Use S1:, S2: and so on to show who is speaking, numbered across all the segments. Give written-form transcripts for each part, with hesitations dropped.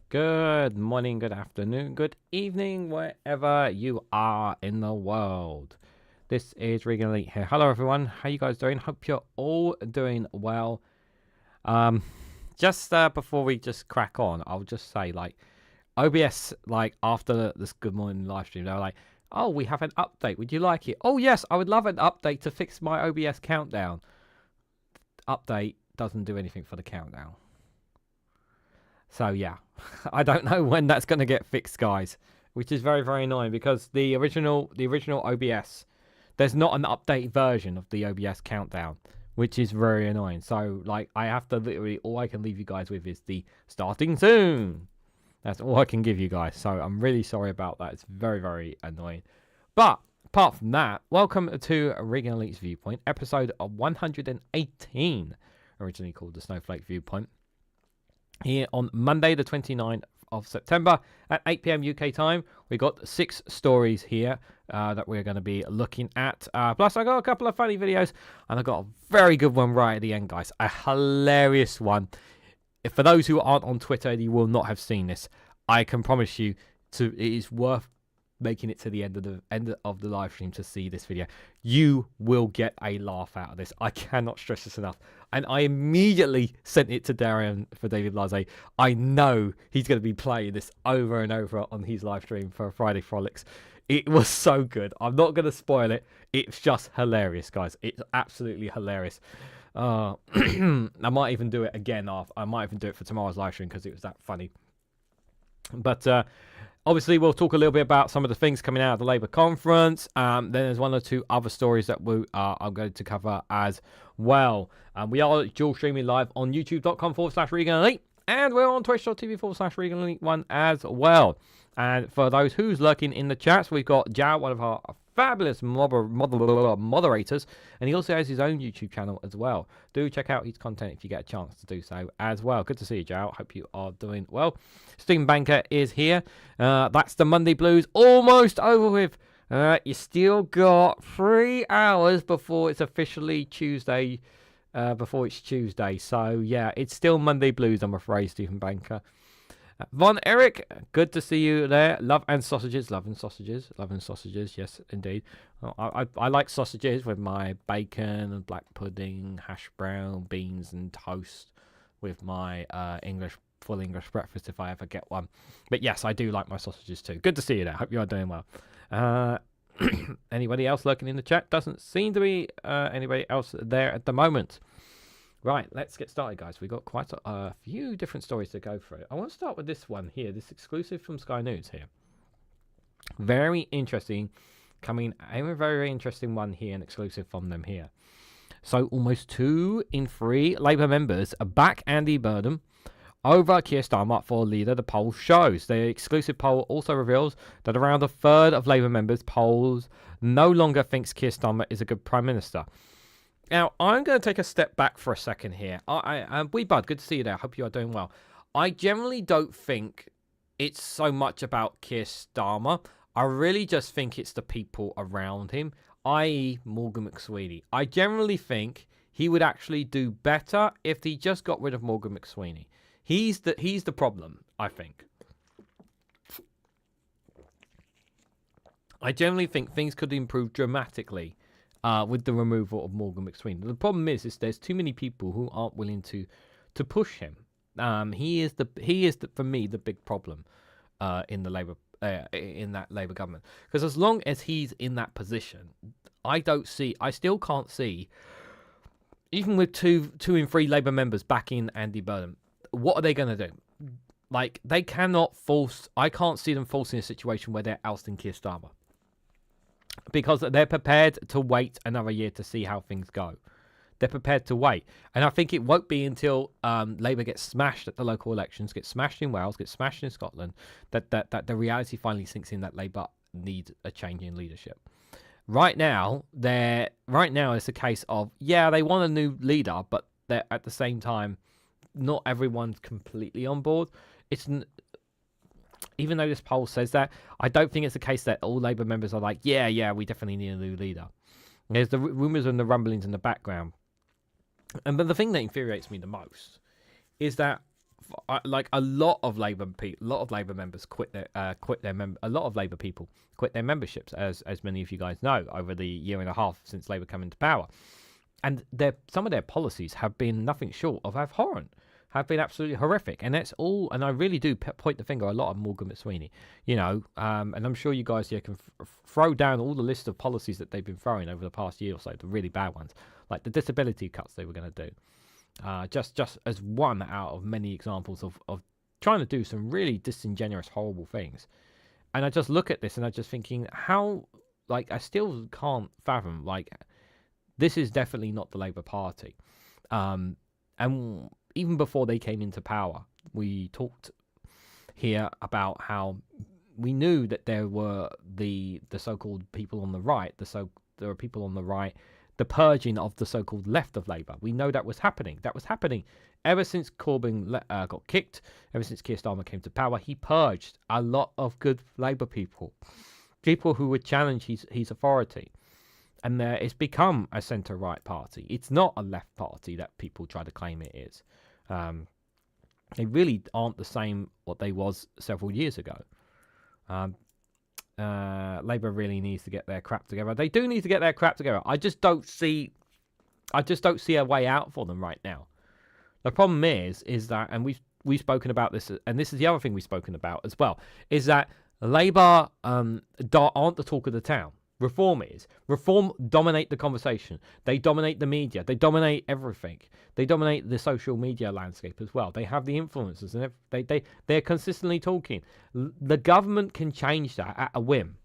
S1: Good morning, good afternoon, good evening, wherever you are in the world. This is Reganelite here. Hello everyone, how you guys doing? Hope you're all doing well. just before we just crack on, I'll just say, like, OBS, like, after this Good Morning live stream, they were like, oh, we have an update. Would you like it? Oh, yes, I would love an update to fix my OBS countdown. Update doesn't do anything for the countdown. So, yeah, I don't know when that's going to get fixed, guys, which is very, very annoying because the original OBS, there's not an updated version of the OBS countdown, which is very annoying. So, like, I have to literally, all I can leave you guys with is the starting soon. That's all I can give you guys. So, I'm really sorry about that. It's very, very annoying. But, apart from that, welcome to Reganelite's Viewpoint, episode 118, originally called the Snowflake Viewpoint. Here on Monday, the 29th of September at 8 p.m. UK time. We got 6 stories here that we're going to be looking at. Plus, I got a couple of funny videos, and I got a very good one right at the end, guys. A hilarious one. For those who aren't on Twitter, you will not have seen this. I can promise you, it is worth making it to the end of the live stream to see this video. You will get a laugh out of this. I cannot stress this enough. And I immediately sent it to Garron for David Blase. I know he's going to be playing this over and over on his live stream for Friday Frolics. It was so good. I'm not going to spoil it. It's just hilarious, guys. It's absolutely hilarious. I might even do it again. I might even do it for tomorrow's live stream because it was that funny. But obviously, we'll talk a little bit about some of the things coming out of the Labour conference. Then there's one or two other stories that I'm going to cover as well. We are dual streaming live on youtube.com/Reganelite, and we're on twitch.tv/Reganelite1 as well. And for those who's lurking in the chats, we've got Jao, one of our fabulous moderators, and he also has his own YouTube channel as well. Do check out his content if you get a chance to do so as well. Good to see you, Jao. Hope you are doing well. Steam Banker is here. That's the Monday Blues almost over with. You still got 3 hours before it's officially Tuesday. So yeah, it's still Monday Blues, I'm afraid, Stephen Banker. Von Eric, good to see you there. Love and sausages. Yes, indeed. I like sausages with my bacon and black pudding, hash brown, beans and toast with my full English breakfast if I ever get one. But yes, I do like my sausages too. Good to see you there. Hope you are doing well. Anybody else lurking in the chat? Doesn't seem to be anybody else there at the moment. Right, let's get started, guys. We've got quite a few different stories to go through. I want to start with this one here, this exclusive from Sky News here. Very interesting, a very, very interesting one here, an exclusive from them here. So almost 2 in 3 Labour members back Andy Burnham over Keir Starmer for leader, the poll shows. The exclusive poll also reveals that around a third of Labour members polls no longer thinks Keir Starmer is a good Prime Minister. Now, I'm going to take a step back for a second here. Wee Bud, good to see you there. I hope you are doing well. I generally don't think it's so much about Keir Starmer. I really just think it's the people around him, i.e. Morgan McSweeney. I generally think he would actually do better if he just got rid of Morgan McSweeney. He's the problem, I think. I generally think things could improve dramatically with the removal of Morgan McSweeney. The problem is there's too many people who aren't willing to push him. He is for me the big problem in the Labour government. Because as long as he's in that position, I still can't see, even with two in 3 Labour members backing Andy Burnham, what are they going to do? Like, they cannot force. I can't see them forcing a situation where they're ousting Keir Starmer. Because they're prepared to wait another year to see how things go. They're prepared to wait. And I think it won't be until Labour gets smashed at the local elections, gets smashed in Wales, gets smashed in Scotland, that the reality finally sinks in that Labour needs a change in leadership. Right now, it's a case of, yeah, they want a new leader, but they're at the same time, not everyone's completely on board. Even though this poll says that, I don't think it's a case that all Labour members are like, yeah, we definitely need a new leader. There's the rumours and the rumblings in the background. But the thing that infuriates me the most is that, like, a lot of Labour members quit their memberships, as many of you guys know, over the year and a half since Labour came into power. And some of their policies have been nothing short of abhorrent. have been absolutely horrific, and that's all. And I really do point the finger a lot at Morgan McSweeney, and I'm sure you guys here can throw down all the list of policies that they've been throwing over the past year or so, the really bad ones, like the disability cuts they were going to do, just as one out of many examples of trying to do some really disingenuous, horrible things. And I just look at this and I'm just thinking, how, like, I still can't fathom, like, this is definitely not the Labour Party. And even before they came into power, we talked here about how we knew that there were the so-called people on the right, there are people on the right, the purging of the so-called left of Labour. We know that was happening. That was happening ever since Corbyn got kicked, ever since Keir Starmer came to power. He purged a lot of good Labour people who would challenge his authority. And it's become a centre-right party. It's not a left party that people try to claim it is. They really aren't the same what they was several years ago. Labour really needs to get their crap together. They do need to get their crap together. I just don't see a way out for them right now. The problem is that, and we've spoken about this, and this is the other thing we've spoken about as well, is that Labour aren't the talk of the town. Reform is. Reform dominate the conversation. They dominate the media. They dominate everything. They dominate the social media landscape as well. They have the influencers, and they're consistently talking. The government can change that at a whim.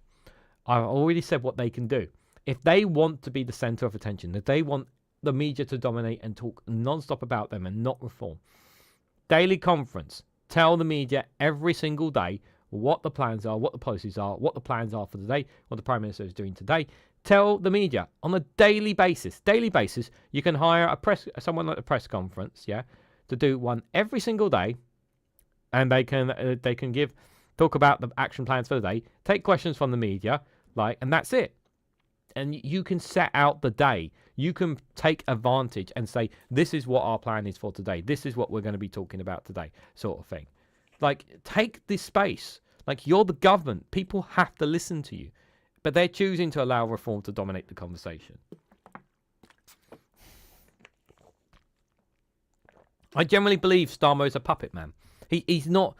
S1: I've already said what they can do. If they want to be the centre of attention, if they want the media to dominate and talk non-stop about them and not reform, daily conference, tell the media every single day what the plans are, what the policies are, what the plans are for the day, what the Prime Minister is doing today. Tell the media on a daily basis. Daily basis, you can hire someone at a press conference, to do one every single day, and they can talk about the action plans for the day, take questions from the media, and that's it. And you can set out the day. You can take advantage and say, this is what our plan is for today. This is what we're going to be talking about today, sort of thing. Take this space. You're the government. People have to listen to you. But they're choosing to allow reform to dominate the conversation. I generally believe Starmer is a puppet man. He's not.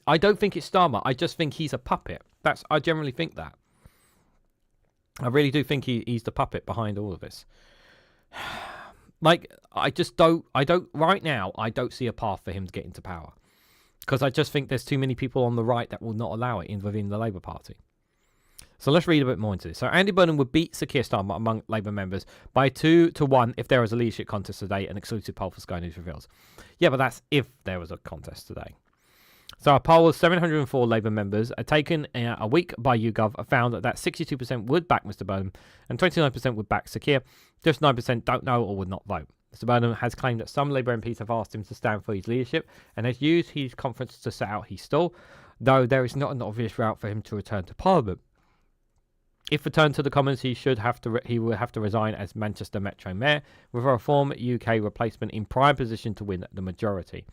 S1: I don't think it's Starmer. I just think he's a puppet. I generally think that. I really do think he's the puppet behind all of this. Right now, I don't see a path for him to get into power. Because I just think there's too many people on the right that will not allow it within the Labour Party. So let's read a bit more into this. So Andy Burnham would beat Sir Keir Starmer among Labour members by 2-1 if there was a leadership contest today, an exclusive poll for Sky News reveals. Yeah, but that's if there was a contest today. So a poll of 704 Labour members taken a week by YouGov found that 62% would back Mr Burnham and 29% would back Sir Keir. Just 9% don't know or would not vote. Mr Burnham has claimed that some Labour MPs have asked him to stand for his leadership and has used his conference to set out his stall, though there is not an obvious route for him to return to Parliament. If returned to the Commons, he will have to resign as Manchester Metro Mayor, with a Reform UK replacement in prime position to win the majority.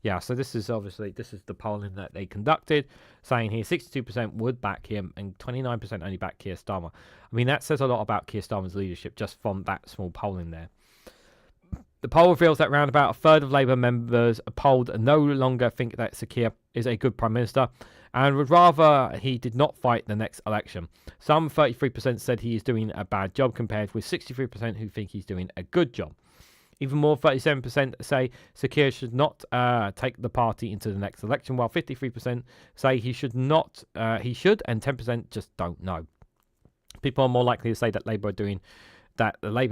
S1: Yeah, so this is the polling that they conducted, saying here 62% would back him and 29% only back Keir Starmer. I mean, that says a lot about Keir Starmer's leadership just from that small polling there. The poll reveals that around about a third of Labour members polled no longer think that Sir Keir is a good Prime Minister and would rather he did not fight the next election. Some 33% said he is doing a bad job compared with 63% who think he's doing a good job. Even more, 37% say Sir Keir should not take the party into the next election, while 53% say he should not, he should, and 10% just don't know. People are more likely to say that Labour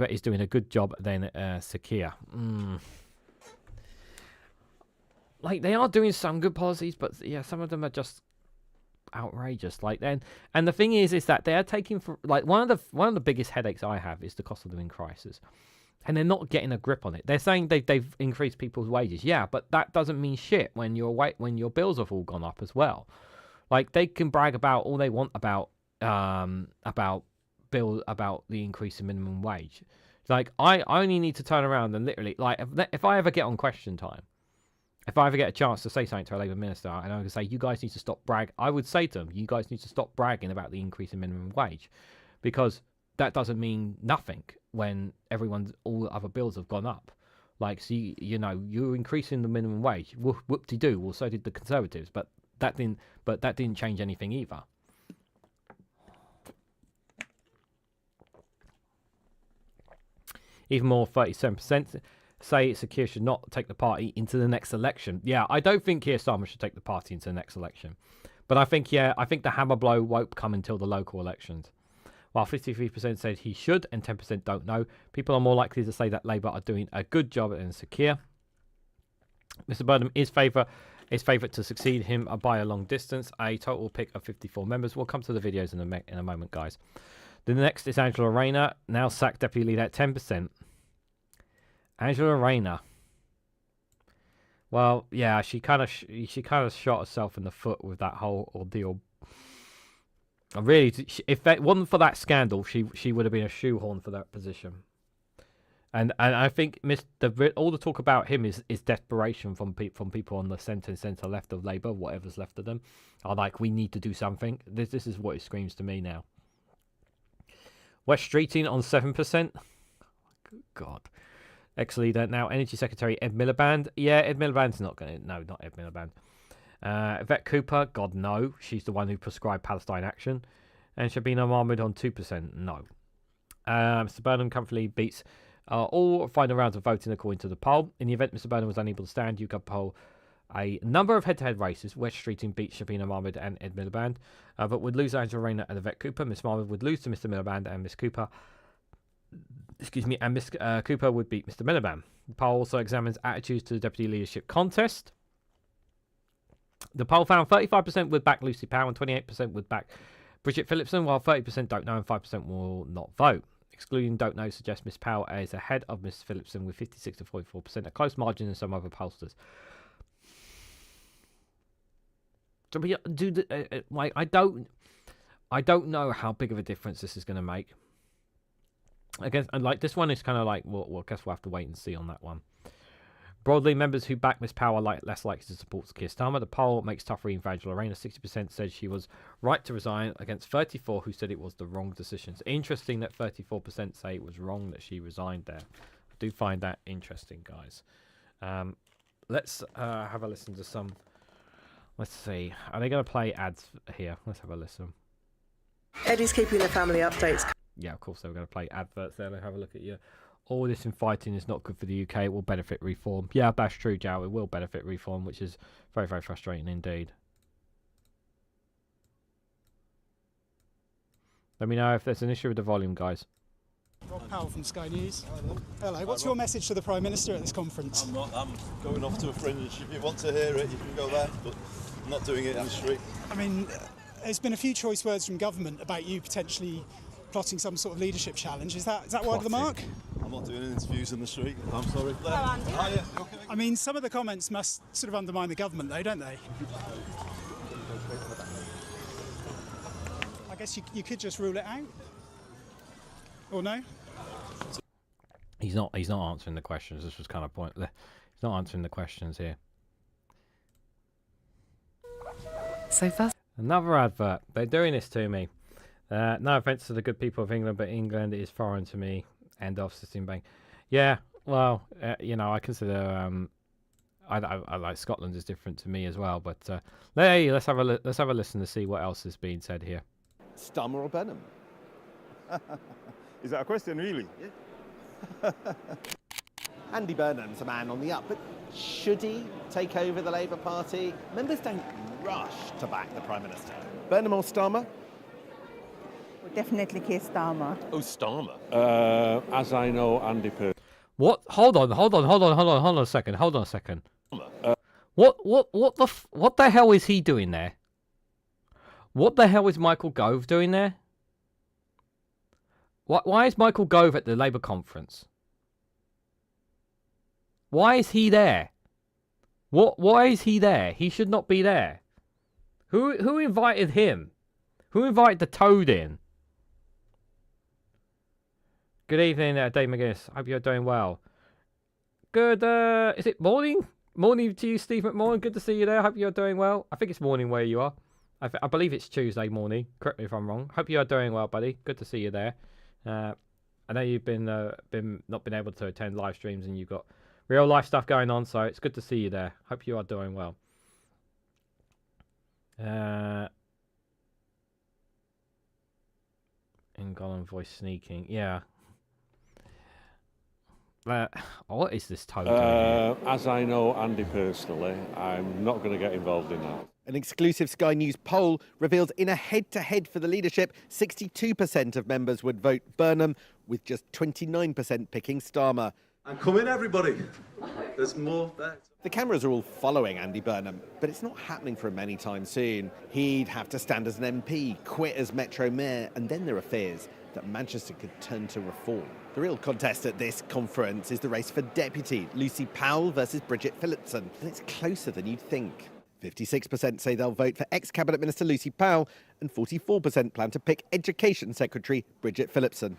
S1: is doing a good job than Sir Keir. They are doing some good policies, but yeah, some of them are just outrageous. And the thing is that they are taking for one of the biggest headaches I have is the cost of living crisis, and they're not getting a grip on it. They're saying they've increased people's wages, yeah, but that doesn't mean shit when your bills have all gone up as well. They can brag about all they want about the increase in minimum wage. I only need to turn around and literally, if I ever get on Question Time, if I ever get a chance to say something to a Labour minister and I would say, you guys need to stop I would say to them, you guys need to stop bragging about the increase in minimum wage, because that doesn't mean nothing when all other bills have gone up. Like, so you know, you're increasing the minimum wage. Whoop-de-doo. Well, so did the Conservatives, but that didn't change anything either. Even more, 37% say Sir Keir should not take the party into the next election. Yeah, I don't think Keir Starmer should take the party into the next election. But I think the hammer blow won't come until the local elections. While 53% said he should and 10% don't know, people are more likely to say that Labour are doing a good job than Sir Keir. Mr Burnham is favourite to succeed him by a long distance. A total pick of 54 members. We'll come to the videos in a moment, guys. The next is Angela Rayner, now sacked deputy leader at 10%. Angela Rayner. Well, yeah, she kind of shot herself in the foot with that whole ordeal. Really, if it wasn't for that scandal, she would have been a shoehorn for that position. And I think all the talk about him is desperation from people on the centre left of Labour, whatever's left of them, are like, we need to do something. This is what it screams to me now. West Streeting on 7%. Good God. Ex-leader, now Energy Secretary Ed Miliband. Yeah, Ed Miliband's not going to... No, not Ed Miliband. Yvette Cooper, God, no. She's the one who prescribed Palestine action. And Shabina Mahmood on 2%. No. Mr Burnham comfortably beats all final rounds of voting according to the poll. In the event Mr Burnham was unable to stand, you could poll a number of head-to-head races. West Streeting beats Shabina Mahmood and Ed Miliband, but would lose Angela Rayner and Yvette Cooper. Miss Mahmood would lose to Mr Miliband and Miss Cooper. Excuse me, and Miss Cooper would beat Mr Miliband. The poll also examines attitudes to the deputy leadership contest. The poll found 35% would back Lucy Powell and 28% would back Bridget Phillipson, while 30% don't know and 5% will not vote. Excluding don't know suggests Miss Powell is ahead of Miss Phillipson with 56 to 44%, a close margin in some other pollsters. So I don't know how big of a difference this is going to make. Again, and like this one is kind of like, well, I guess we'll have to wait and see on that one. Broadly, members who back Miss Powell are less likely to support Keir Starmer. The poll makes tough reading for Angela Rayner. 60% said she was right to resign, against 34% who said it was the wrong decision. It's interesting that 34% say it was wrong that she resigned there. I do find that interesting, guys. Let's have a listen to some. Let's see. Are they going to play ads here? Let's have a listen.
S2: Eddie's keeping the family updates.
S1: Yeah, of course they were going to play adverts there. Let's have a look at you. All this infighting is not good for the UK. It will benefit reform. Yeah, that's true, Joe. It will benefit reform, which is very, very frustrating indeed. Let me know if there's an issue with the volume, guys.
S3: Rob Powell from Sky News. Hello. What's your message to the Prime Minister at this conference?
S4: I'm going off to a fringe. If you want to hear it, you can go there, but I'm not doing it in the street.
S3: I mean, there's been a few choice words from government about you potentially plotting some sort of leadership challenge. Is that wide of the mark?
S4: I'm not doing interviews in the street. I'm sorry.
S5: Hello, Andy.
S4: Hiya. Okay.
S3: I mean, some of the comments must sort of undermine the government, though, don't they? I guess you could just rule it out, or no?
S1: He's not answering the questions. This was kind of pointless. He's not answering the questions here.
S2: So fast.
S1: Another advert. They're doing this to me. No offence to the good people of England, but England is foreign to me. End of System Bank. Yeah, well, you know, I consider I like Scotland is different to me as well. But hey, let's have a listen to see what else is being said here.
S6: Starmer or Burnham?
S7: Is that a question, really?
S6: Yeah. Andy Burnham's a man on the up, but should he take over the Labour Party? Members don't rush to back the Prime Minister. Burnham or Starmer?
S5: Definitely Keir Starmer.
S7: Oh, Starmer.
S8: As I know, Andy Purr.
S1: What? Hold on a second. What the hell is he doing there? What the hell is Michael Gove doing there? Why is Michael Gove at the Labour conference? Why is he there? Why is he there? He should not be there. Who invited him? Who invited the toad in? Good evening, Dave McGuinness. Hope you're doing well. Good, is it morning? Morning to you, Steve McMorgan. Good to see you there. Hope you're doing well. I think it's morning where you are. I believe it's Tuesday morning. Correct me if I'm wrong. Hope you are doing well, buddy. Good to see you there. I know you've been not been able to attend live streams and you've got real life stuff going on. So it's good to see you there. Hope you are doing well. In Garron voice sneaking, yeah. What is this tone doing here?
S8: As I know Andy personally, I'm not going to get involved in that.
S6: An exclusive Sky News poll reveals in a head-to-head for the leadership, 62% of members would vote Burnham, with just 29% picking Starmer.
S4: And come in, everybody. There's more there.
S6: The cameras are all following Andy Burnham, but it's not happening for him anytime soon. He'd have to stand as an MP, quit as Metro Mayor, and then there are fears that Manchester could turn to reform. The real contest at this conference is the race for deputy, Lucy Powell versus Bridget Phillipson, and it's closer than you'd think. 56% say they'll vote for ex-Cabinet Minister Lucy Powell, and 44% plan to pick Education Secretary Bridget Phillipson.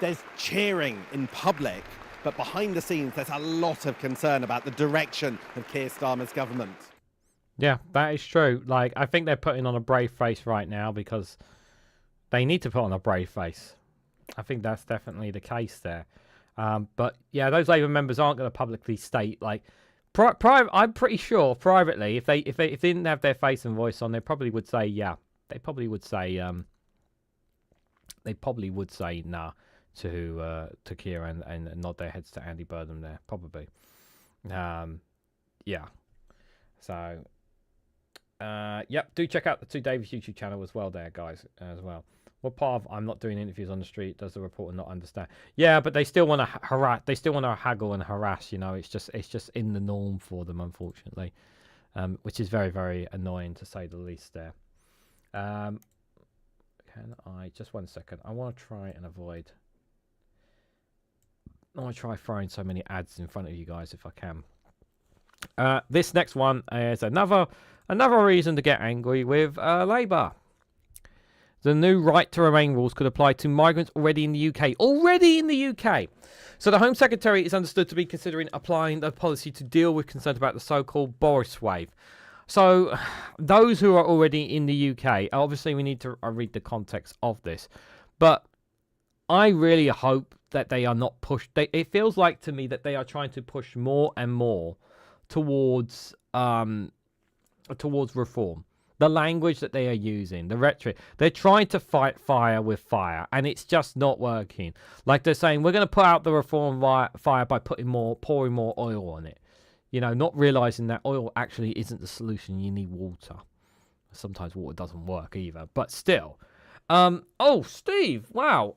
S6: There's cheering in public, but behind the scenes there's a lot of concern about the direction of Keir Starmer's government.
S1: Yeah, that is true. Like, I think they're putting on a brave face right now because they need to put on a brave face. I think that's definitely the case there. But yeah, those Labour members aren't going to publicly state, like, I'm pretty sure privately, if they didn't have their face and voice on, they probably would say they probably would say nah to Keir and nod their heads to Andy Burnham there, probably. Yeah. So yep, do check out the Two Davies YouTube channel as well there, guys, as well. What part of I'm not doing interviews on the street does the reporter not understand? Yeah, but they still want to harass. They still want to haggle and harass. You know, it's just in the norm for them, unfortunately, which is very, very annoying to say the least. There. Can I just 1 second? I want to try and avoid. I want to try throwing so many ads in front of you guys if I can. This next one is another reason to get angry with Labour. The new right to remain rules could apply to migrants already in the UK. Already in the UK. So the Home Secretary is understood to be considering applying the policy to deal with concerns about the so-called Boris wave. So those who are already in the UK, obviously we need to read the context of this. But I really hope that they are not pushed. It feels like to me that they are trying to push more and more towards reform. The language that they are using, the rhetoric, they're trying to fight fire with fire, and it's just not working. Like they're saying, we're going to put out the reform fire by pouring more oil on it. You know, not realizing that oil actually isn't the solution. You need water. Sometimes water doesn't work either, but still. Oh, Steve, wow.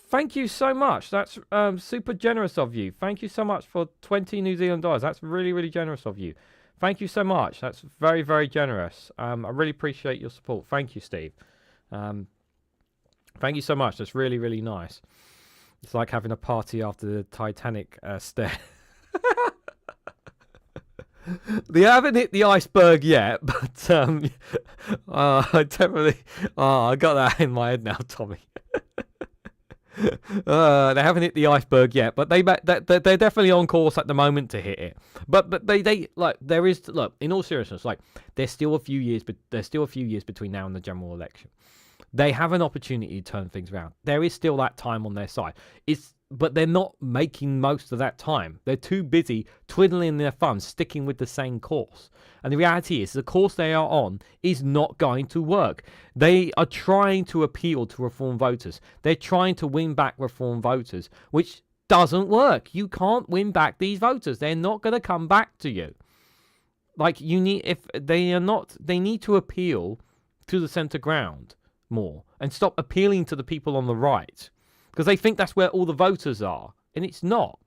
S1: Thank you so much. That's super generous of you. Thank you so much for 20 New Zealand dollars. That's really, really generous of you. Thank you so much. That's very, very generous. I really appreciate your support. Thank you, Steve. Thank you so much. That's really, really nice. It's like having a party after the Titanic stare. They haven't hit the iceberg yet, but I definitely... I got that in my head now, Tommy. They haven't hit the iceberg yet, but they're definitely on course at the moment to hit it. But they like there is look, in all seriousness, like there's still a few years between now and the general election. They have an opportunity to turn things around. There is still that time on their side. But they're not making most of that time. They're too busy twiddling their thumbs, sticking with the same course. And the reality is, the course they are on is not going to work. They are trying to appeal to reform voters. They're trying to win back reform voters, which doesn't work. You can't win back these voters. They're not going to come back to you. Like, they need to appeal to the centre ground more and stop appealing to the people on the right. Because they think that's where all the voters are. And it's not.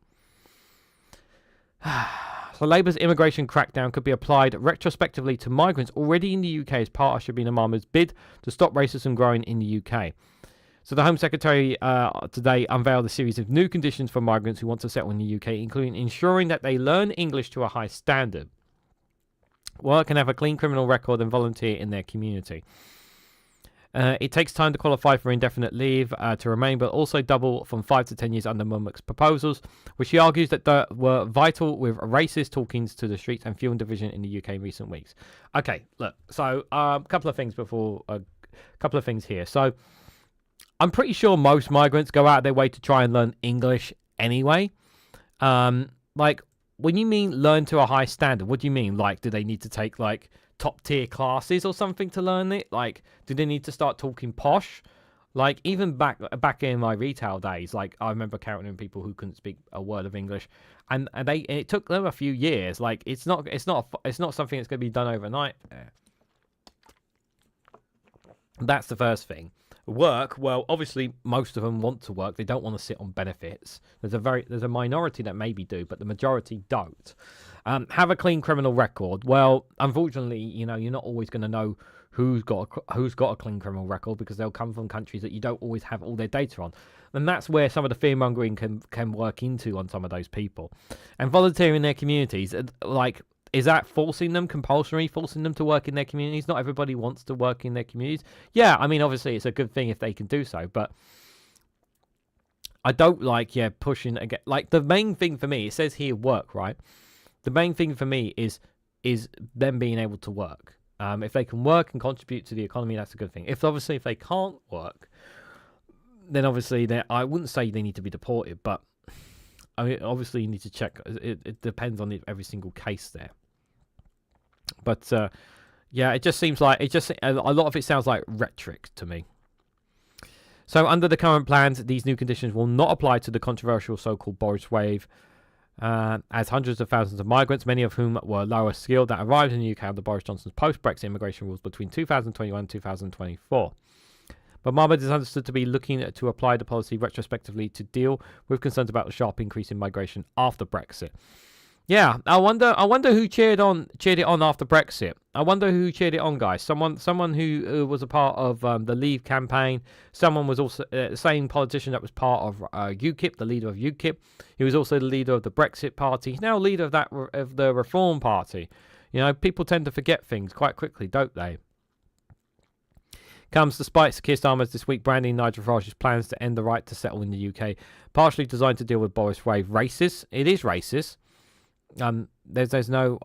S1: So Labour's immigration crackdown could be applied retrospectively to migrants already in the UK as part of Shabina Mahmood's bid to stop racism growing in the UK. So the Home Secretary today unveiled a series of new conditions for migrants who want to settle in the UK, including ensuring that they learn English to a high standard, work and have a clean criminal record, and volunteer in their community. It takes time to qualify for indefinite leave to remain, but also double from 5 to 10 years under Murdoch's proposals, which he argues that were vital with racist talkings to the streets and fueling division in the UK in recent weeks. Okay, look, so a couple of things here. So I'm pretty sure most migrants go out of their way to try and learn English anyway. Like, when you mean learn to a high standard, what do you mean? Like, do they need to take like top tier classes or something to learn it? Like, do they need to start talking posh? Like, even back in my retail days, like, I remember encountering people who couldn't speak a word of English, and it took them a few years. Like, it's not something that's going to be done overnight. That's the first thing. Work, well, obviously most of them want to work. They don't want to sit on benefits. There's a minority that maybe do, but the majority don't. Have a clean criminal record. Well, unfortunately, you know, you're not always going to know who's got a clean criminal record, because they'll come from countries that you don't always have all their data on. And that's where some of the fear mongering can work into on some of those people. And volunteering in their communities, like, is that forcing them to work in their communities? Not everybody wants to work in their communities. Yeah, I mean, obviously it's a good thing if they can do so, but I don't like, pushing again. Like, the main thing for me, it says here work, right? The main thing for me is them being able to work. If they can work and contribute to the economy, that's a good thing. If they can't work, then obviously I wouldn't say they need to be deported, but I mean, obviously you need to check. It depends on every single case there. But it just seems like a lot of it sounds like rhetoric to me. So under the current plans, these new conditions will not apply to the controversial so-called Boris wave, as hundreds of thousands of migrants, many of whom were lower skilled, that arrived in the UK under Boris Johnson's post-Brexit immigration rules between 2021 and 2024. But Mohammed is understood to be looking to apply the policy retrospectively to deal with concerns about the sharp increase in migration after Brexit. Yeah, I wonder who cheered it on after Brexit. I wonder who cheered it on, guys. Someone who was a part of the Leave campaign. Someone was also the same politician that was part of UKIP, the leader of UKIP. He was also the leader of the Brexit Party. He's now leader of the Reform Party. You know, people tend to forget things quite quickly, don't they? Comes despite Keir Starmer's this week branding Nigel Farage's plans to end the right to settle in the UK, partially designed to deal with Boris wave racist. It is racist. There's no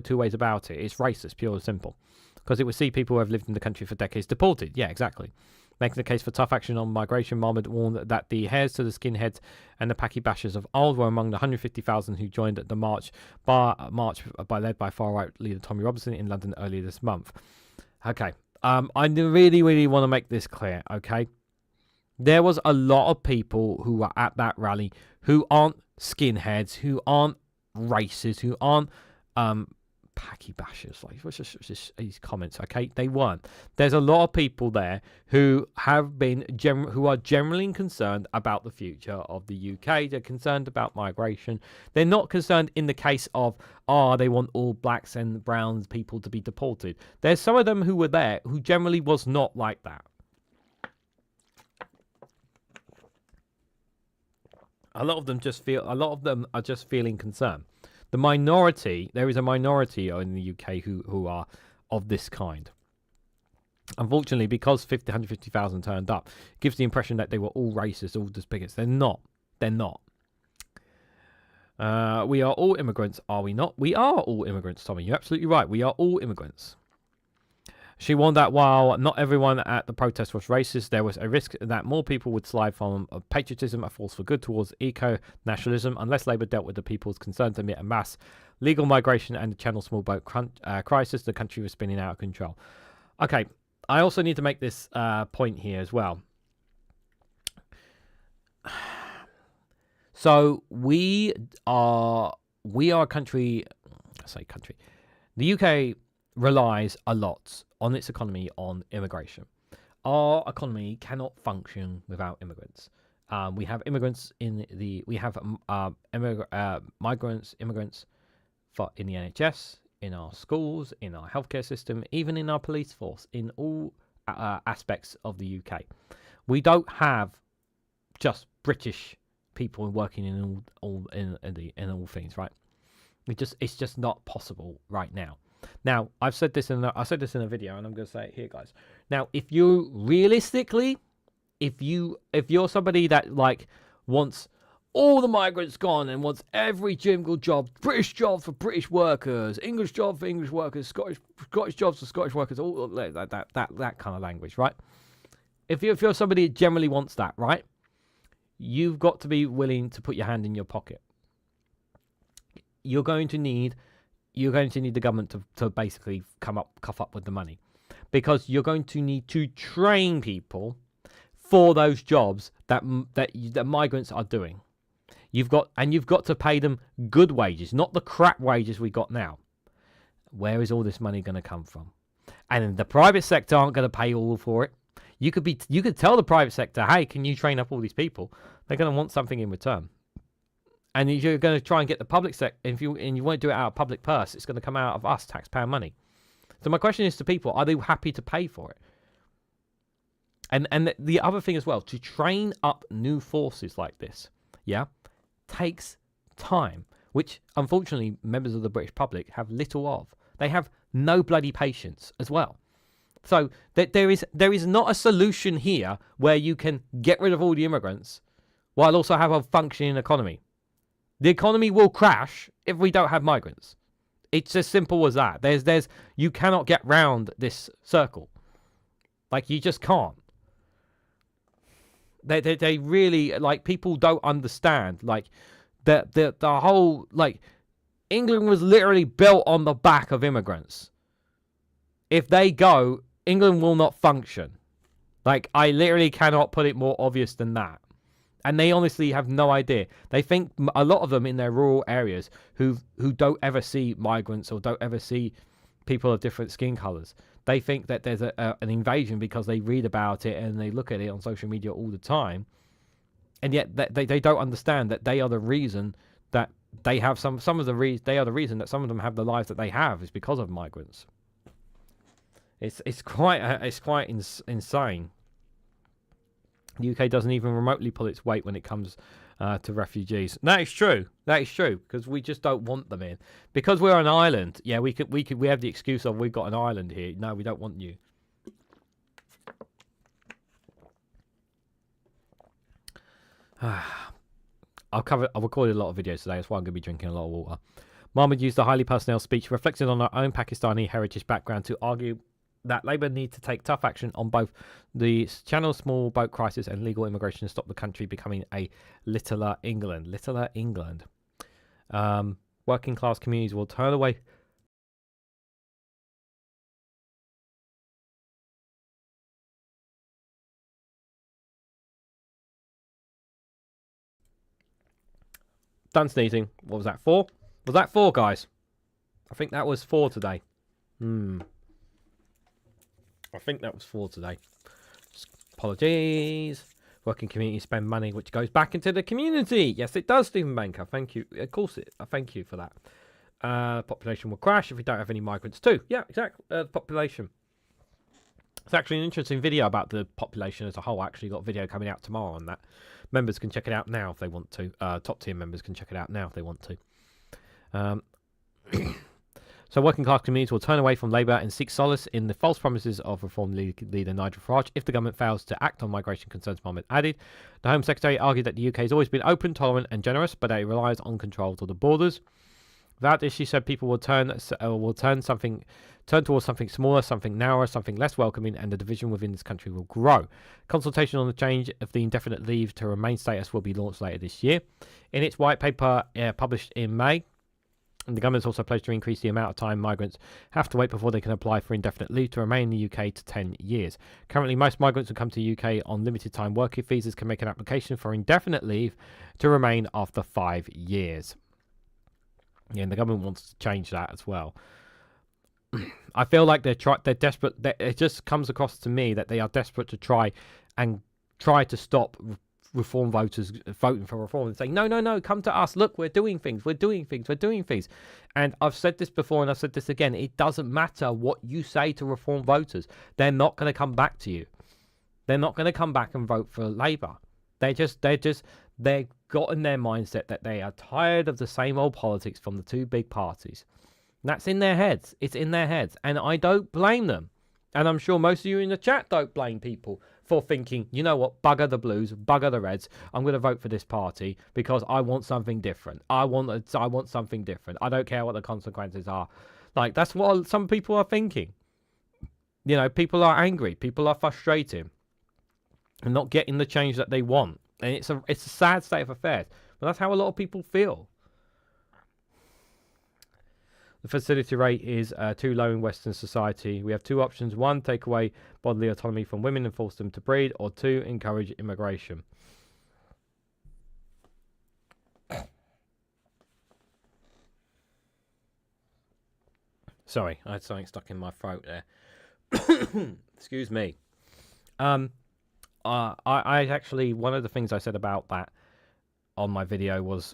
S1: two ways about it. It's racist, pure and simple, because it would see people who have lived in the country for decades deported. Yeah, exactly. Making the case for tough action on migration, Mohammed warned that the heirs to the skinheads and the Paki bashers of old were among the 150,000 who joined the march led by far-right leader Tommy Robinson in London earlier this month. Okay, I really, really want to make this clear, okay? There was a lot of people who were at that rally who aren't skinheads, who aren't racist, who aren't Paki bashers. Like, what's just these comments? Okay, they weren't. There's a lot of people there who have been who are generally concerned about the future of the UK. They're concerned about migration. They're not concerned in the case of they want all blacks and brown people to be deported. There's some of them who were there who generally was not like that. A lot of them are just feeling concerned. The minority, there is a minority in the UK who are of this kind. Unfortunately, because 150,000 turned up, it gives the impression that they were all racist, all just bigots. They're not. They're not. We are all immigrants, are we not? We are all immigrants, Tommy. You're absolutely right. We are all immigrants. She warned that while not everyone at the protest was racist, there was a risk that more people would slide from patriotism, a force for good, towards eco-nationalism, unless Labour dealt with the people's concerns amid a mass legal migration and the Channel small boat crisis. The country was spinning out of control. Okay, I also need to make this point here as well. So we are a country. I say country. The UK relies a lot on its economy on immigration. Our economy cannot function without immigrants. We have immigrants migrants, immigrants in the NHS, in our schools, in our healthcare system, even in our police force, in all aspects of the UK. We don't have just British people working in all things, right? It's just not possible right now. Now, I said this in a video, and I'm going to say it here, guys. Now, if you realistically, if you're somebody that like wants all the migrants gone and wants every jingle job, British job for British workers, English job for English workers, Scottish jobs for Scottish workers, all that kind of language, right? If you're somebody that generally wants that, right? you've got to be willing to put your hand in your pocket. You're going to need the government to basically cough up with the money, because you're going to need to train people for those jobs that migrants are doing. You've got to pay them good wages, not the crap wages we got now. Where is all this money going to come from? And the private sector aren't going to pay all for it. You could tell the private sector, hey, can you train up all these people? They're going to want something in return. And if you're going to try and get the public sector, and you won't do it out of public purse, it's going to come out of us, taxpayer money. So my question is to people, are they happy to pay for it? And the other thing as well, to train up new forces like this, takes time, which unfortunately members of the British public have little of. They have no bloody patience as well. So there is not a solution here where you can get rid of all the immigrants while also have a functioning economy. The economy will crash if we don't have migrants. It's as simple as that. You cannot get round this circle. Like, you just can't. They really, like, people don't understand, like, the whole, like, England was literally built on the back of immigrants. If they go, England will not function. Like, I literally cannot put it more obvious than that. And they honestly have no idea. They think, a lot of them in their rural areas who don't ever see migrants or don't ever see people of different skin colours, they think that there's an invasion because they read about it and they look at it on social media all the time. And yet they don't understand that they are the reason that they have they are the reason that some of them have the lives that they have is because of migrants. It's quite insane. The UK doesn't even remotely pull its weight when it comes to refugees. That is true. That is true, because we just don't want them in. Because we're an island. Yeah, we have the excuse of we've got an island here. No, we don't want you. I've recorded a lot of videos today. That's why I'm going to be drinking a lot of water. Mahmoud used a highly personnel speech reflecting on our own Pakistani heritage background to argue that Labour need to take tough action on both the Channel small boat crisis and legal immigration to stop the country becoming a littler England. Littler England. Working class communities will turn away. Done sneezing. What was that, 4? Was that 4, guys? I think that was 4 today. I think that was 4 today. Apologies. Working community spend money which goes back into the community. Yes, it does, Stephen Banker. Thank you. Of course, thank you for that. Population will crash if we don't have any migrants too. Yeah, exactly. Population. It's actually an interesting video about the population as a whole. I actually got a video coming out tomorrow on that. Members can check it out now if they want to. Top tier members can check it out now if they want to. So working class communities will turn away from Labour and seek solace in the false promises of Reform leader Nigel Farage if the government fails to act on migration concerns. Mahmoud added. The Home Secretary argued that the UK has always been open, tolerant and generous, but that it relies on control of the borders. Without this, she said, people will turn towards something smaller, something narrower, something less welcoming, and the division within this country will grow. Consultation on the change of the indefinite leave to remain status will be launched later this year. In its white paper published in May, and the government has also pledged to increase the amount of time migrants have to wait before they can apply for indefinite leave to remain in the UK to 10 years. Currently, most migrants who come to the UK on limited time working visas can make an application for indefinite leave to remain after 5 years. Yeah, and the government wants to change that as well. I feel like they're desperate. It just comes across to me that they are desperate to try to stop Reform voters voting for Reform and saying, no, come to us. Look, we're doing things. And I've said this before and I've said this again. It doesn't matter what you say to Reform voters. They're not going to come back to you. They're not going to come back and vote for Labour. They've got in their mindset that they are tired of the same old politics from the two big parties. That's in their heads. It's in their heads. And I don't blame them. And I'm sure most of you in the chat don't blame people for thinking, you know what, bugger the Blues, bugger the Reds. I'm going to vote for this party because I want something different. I want something different. I don't care what the consequences are. Like, that's what some people are thinking. You know, people are angry. People are frustrated and not getting the change that they want. And it's a sad state of affairs. But that's how a lot of people feel. The fertility rate is too low in Western society. We have two options. One, take away bodily autonomy from women and force them to breed. Or two, encourage immigration. Sorry, I had something stuck in my throat there. Excuse me. I actually, one of the things I said about that on my video was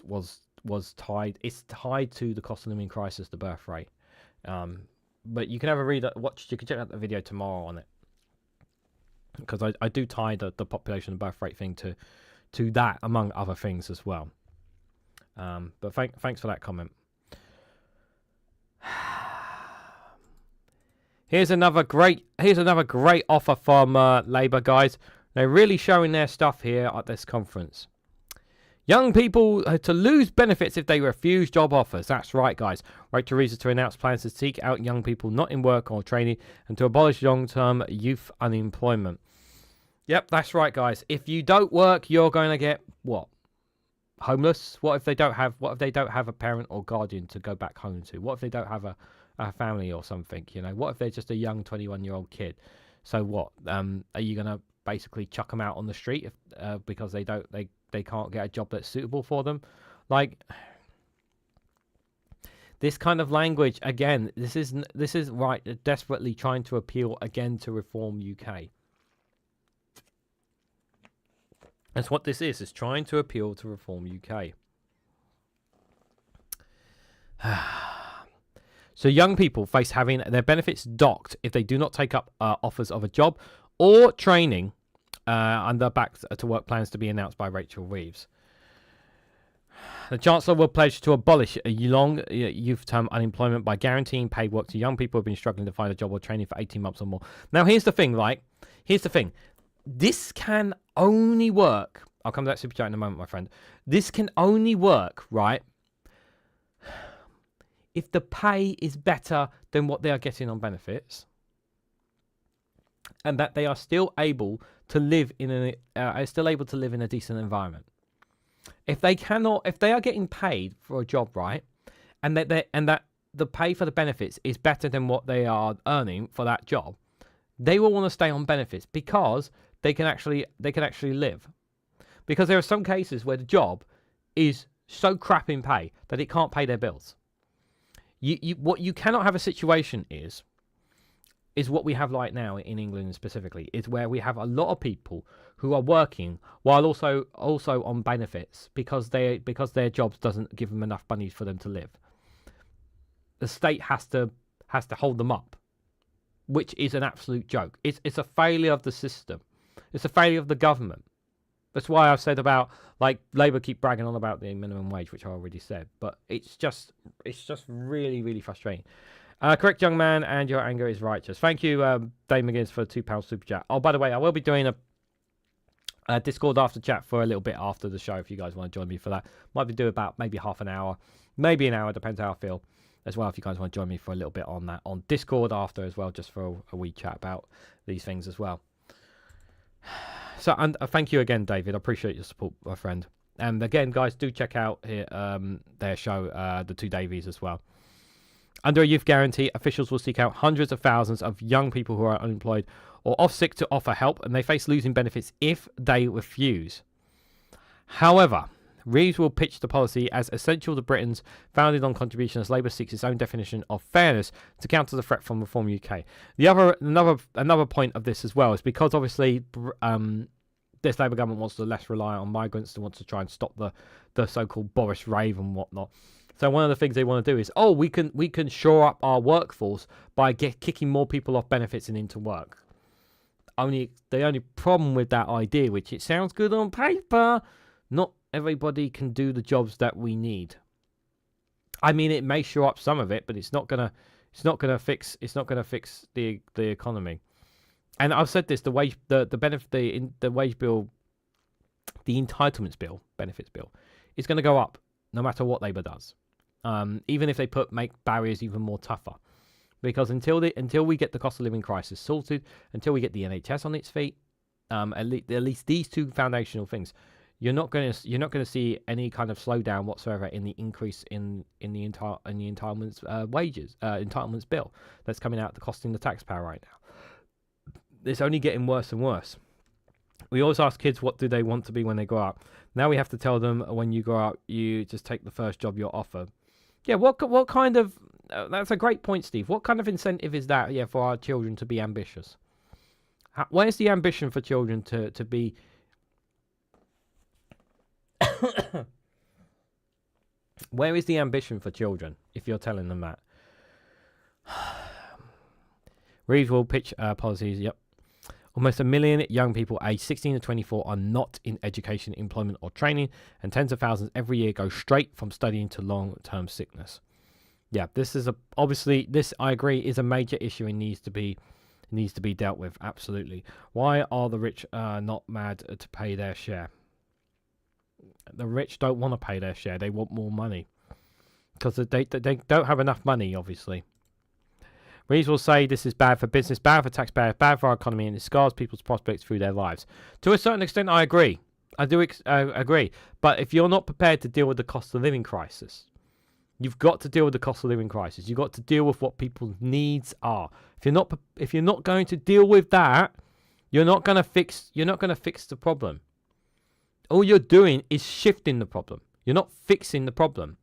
S1: tied. It's tied to the cost of living crisis, the birth rate. But you can have a read. You can check out the video tomorrow on it, because I do tie the population and birth rate thing to that, among other things as well. But thanks for that comment. Here's another great offer from Labour, guys. They're really showing their stuff here at this conference. Young people to lose benefits if they refuse job offers. That's right, guys. Right, Theresa to announce plans to seek out young people not in work or training and to abolish long-term youth unemployment. Yep, that's right, guys. If you don't work, you're going to get what? Homeless? What if they don't have a parent or guardian to go back home to? What if they don't have a family or something? You know, what if they're just a young 21-year-old kid? So what? Are you going to basically chuck them out on the street because they can't get a job that's suitable for them? Like, this kind of language again. This is right. Desperately trying to appeal again to Reform UK. That's what this is. It's trying to appeal to Reform UK. So young people face having their benefits docked if they do not take up offers of a job or training under back to work plans to be announced by Rachel Reeves. The Chancellor will pledge to abolish a long youth term unemployment by guaranteeing paid work to young people who have been struggling to find a job or training for 18 months or more. Now, here's the thing, right? Here's the thing. This can only work. I'll come to that super chat in a moment, my friend. This can only work, right, if the pay is better than what they are getting on benefits, and that they are still able to live in a decent environment. If they are getting paid for a job, right, and that the pay for the benefits is better than what they are earning for that job, they will want to stay on benefits because they can actually live. Because there are some cases where the job is so crap in pay that it can't pay their bills. What you cannot have a situation is what we have right now in England specifically, is where we have a lot of people who are working while also on benefits because their jobs doesn't give them enough money for them to live. The state has to hold them up, which is an absolute joke. It's a failure of the system. It's a failure of the government. That's why I've said about, like, Labour keep bragging on about the minimum wage, which I already said. But it's just really, really frustrating. Correct, young man, and your anger is righteous. Thank you, Dave McGinnis, for the £2 super chat. Oh, by the way, I will be doing a Discord after chat for a little bit after the show if you guys want to join me for that. Might be do about maybe half an hour, maybe an hour, depends how I feel as well. If you guys want to join me for a little bit on that on Discord after as well, just for a wee chat about these things as well. So, and thank you again, David. I appreciate your support, my friend. And again, guys, do check out here, their show, The Two Davies, as well. Under a youth guarantee, officials will seek out hundreds of thousands of young people who are unemployed or off sick to offer help, and they face losing benefits if they refuse. However, Reeves will pitch the policy as essential to Britain's founded on contribution as Labour seeks its own definition of fairness to counter the threat from Reform UK. Another point of this as well is because obviously this Labour government wants to less rely on migrants. They want to try and stop the so-called Boris rave and whatnot. So one of the things they want to do is, we can shore up our workforce by kicking more people off benefits and into work. The only problem with that idea, which it sounds good on paper, not everybody can do the jobs that we need. I mean, it may shore up some of it, but it's not gonna fix the economy. And I've said this: the wage bill, the entitlements bill, benefits bill, is going to go up no matter what Labour does. Even if they make barriers even more tougher, because until we get the cost of living crisis sorted, until we get the NHS on its feet, at least these two foundational things, you're not going to see any kind of slowdown whatsoever in the increase in the entitlements wages entitlements bill that's coming out costing the taxpayer right now. It's only getting worse and worse. We always ask kids what do they want to be when they grow up. Now we have to tell them when you grow up, you just take the first job you're offered. Yeah, what kind of that's a great point, Steve. What kind of incentive is that? Yeah, for our children to be ambitious. Where's the ambition for children to be? Where is the ambition for children if you're telling them that? Reasonable pitch policies. Yep. Almost 1 million young people aged 16 to 24 are not in education, employment or training, and tens of thousands every year go straight from studying to long-term sickness. Yeah, this is obviously this, I agree, is a major issue and needs to be dealt with. Absolutely. Why are the rich not mad to pay their share? The rich don't want to pay their share. They want more money because they don't have enough money, obviously. Rees will say this is bad for business, bad for taxpayers, bad for our economy, and it scars people's prospects through their lives. To a certain extent, I agree. I do agree. But if you're not prepared to deal with the cost of living crisis, you've got to deal with the cost of living crisis. You've got to deal with what people's needs are. If you're not going to deal with that, you're not going to fix the problem. All you're doing is shifting the problem. You're not fixing the problem.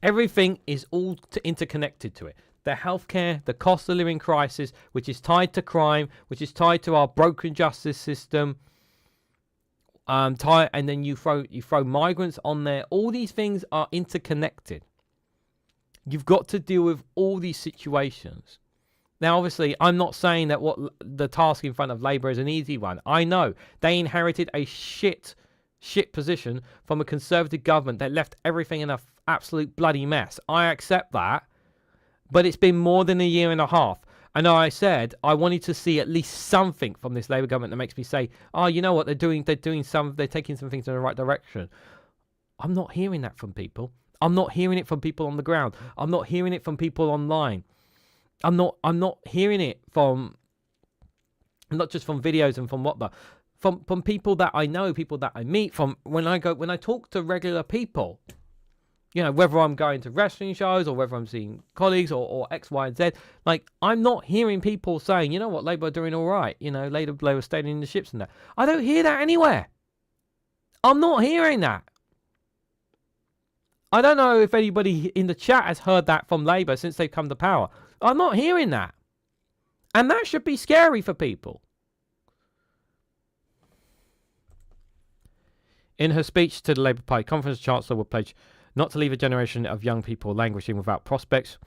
S1: Everything is all interconnected to it. The healthcare, the cost of living crisis, which is tied to crime, which is tied to our broken justice system. And then you throw migrants on there. All these things are interconnected. You've got to deal with all these situations. Now, obviously, I'm not saying that what the task in front of Labour is an easy one. I know they inherited a shit position from a Conservative government that left everything in a absolute bloody mess. I accept that, but it's been more than a year and a half. I know I said I wanted to see at least something from this Labour government that makes me say, oh, you know what, they're taking some things in the right direction. I'm not hearing that from people. I'm not hearing it from people on the ground. I'm not hearing it from people online. I'm not hearing it from, not just from videos and from whatnot, from people that I know, people that I meet, from when I talk to regular people. You know, whether I'm going to wrestling shows or whether I'm seeing colleagues or X, Y, and Z, like, I'm not hearing people saying, you know what, Labour are doing all right. You know, Labour staying in the ships and that. I don't hear that anywhere. I'm not hearing that. I don't know if anybody in the chat has heard that from Labour since they've come to power. I'm not hearing that. And that should be scary for people. In her speech to the Labour Party conference, the Chancellor will pledge not to leave a generation of young people languishing without prospects.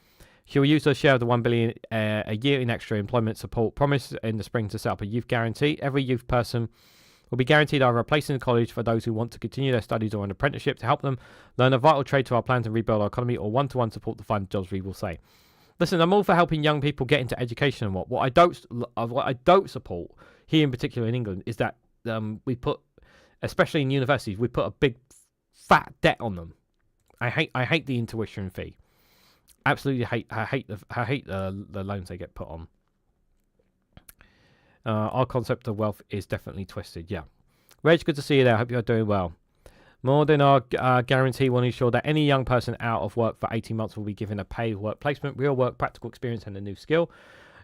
S1: She will use her share of the $1 billion a year in extra employment support promised in the spring to set up a youth guarantee. Every youth person will be guaranteed either a place in college for those who want to continue their studies or an apprenticeship to help them learn a vital trade to our plan to rebuild our economy, or one-to-one support to find jobs, we will say. Listen, I'm all for helping young people get into education and what I don't support here in particular in England is that we put, especially in universities, we put a big fat debt on them. I hate the tuition fee. Absolutely hate. I hate the loans they get put on. Our concept of wealth is definitely twisted. Yeah, Reg, good to see you there. Hope you're doing well. More than our guarantee will ensure that any young person out of work for 18 months will be given a paid work placement, real work, practical experience, and a new skill.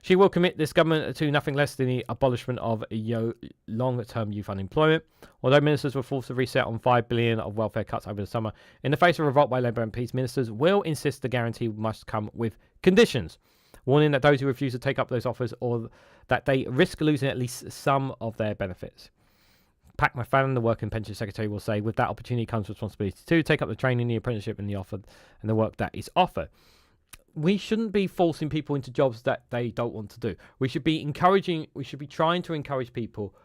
S1: She will commit this government to nothing less than the abolishment of long-term youth unemployment. Although ministers were forced to reset on $5 billion of welfare cuts over the summer, in the face of revolt by Labour MPs, ministers will insist the guarantee must come with conditions, warning that those who refuse to take up those offers or that they risk losing at least some of their benefits. Pat McFadden, the Work and Pension Secretary, will say, with that opportunity comes responsibility to take up the training, the apprenticeship and the offer and the work that is offered. We shouldn't be forcing people into jobs that they don't want to do. We should be trying to encourage people.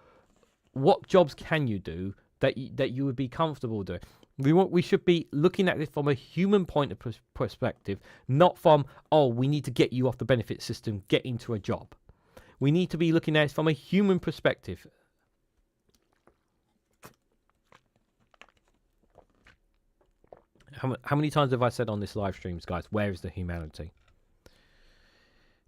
S1: What jobs can you do that you would be comfortable doing? We should be looking at this from a human point of perspective, not from, oh, we need to get you off the benefit system, get into a job. We need to be looking at it from a human perspective. How many times have I said on this live streams, guys, where is the humanity?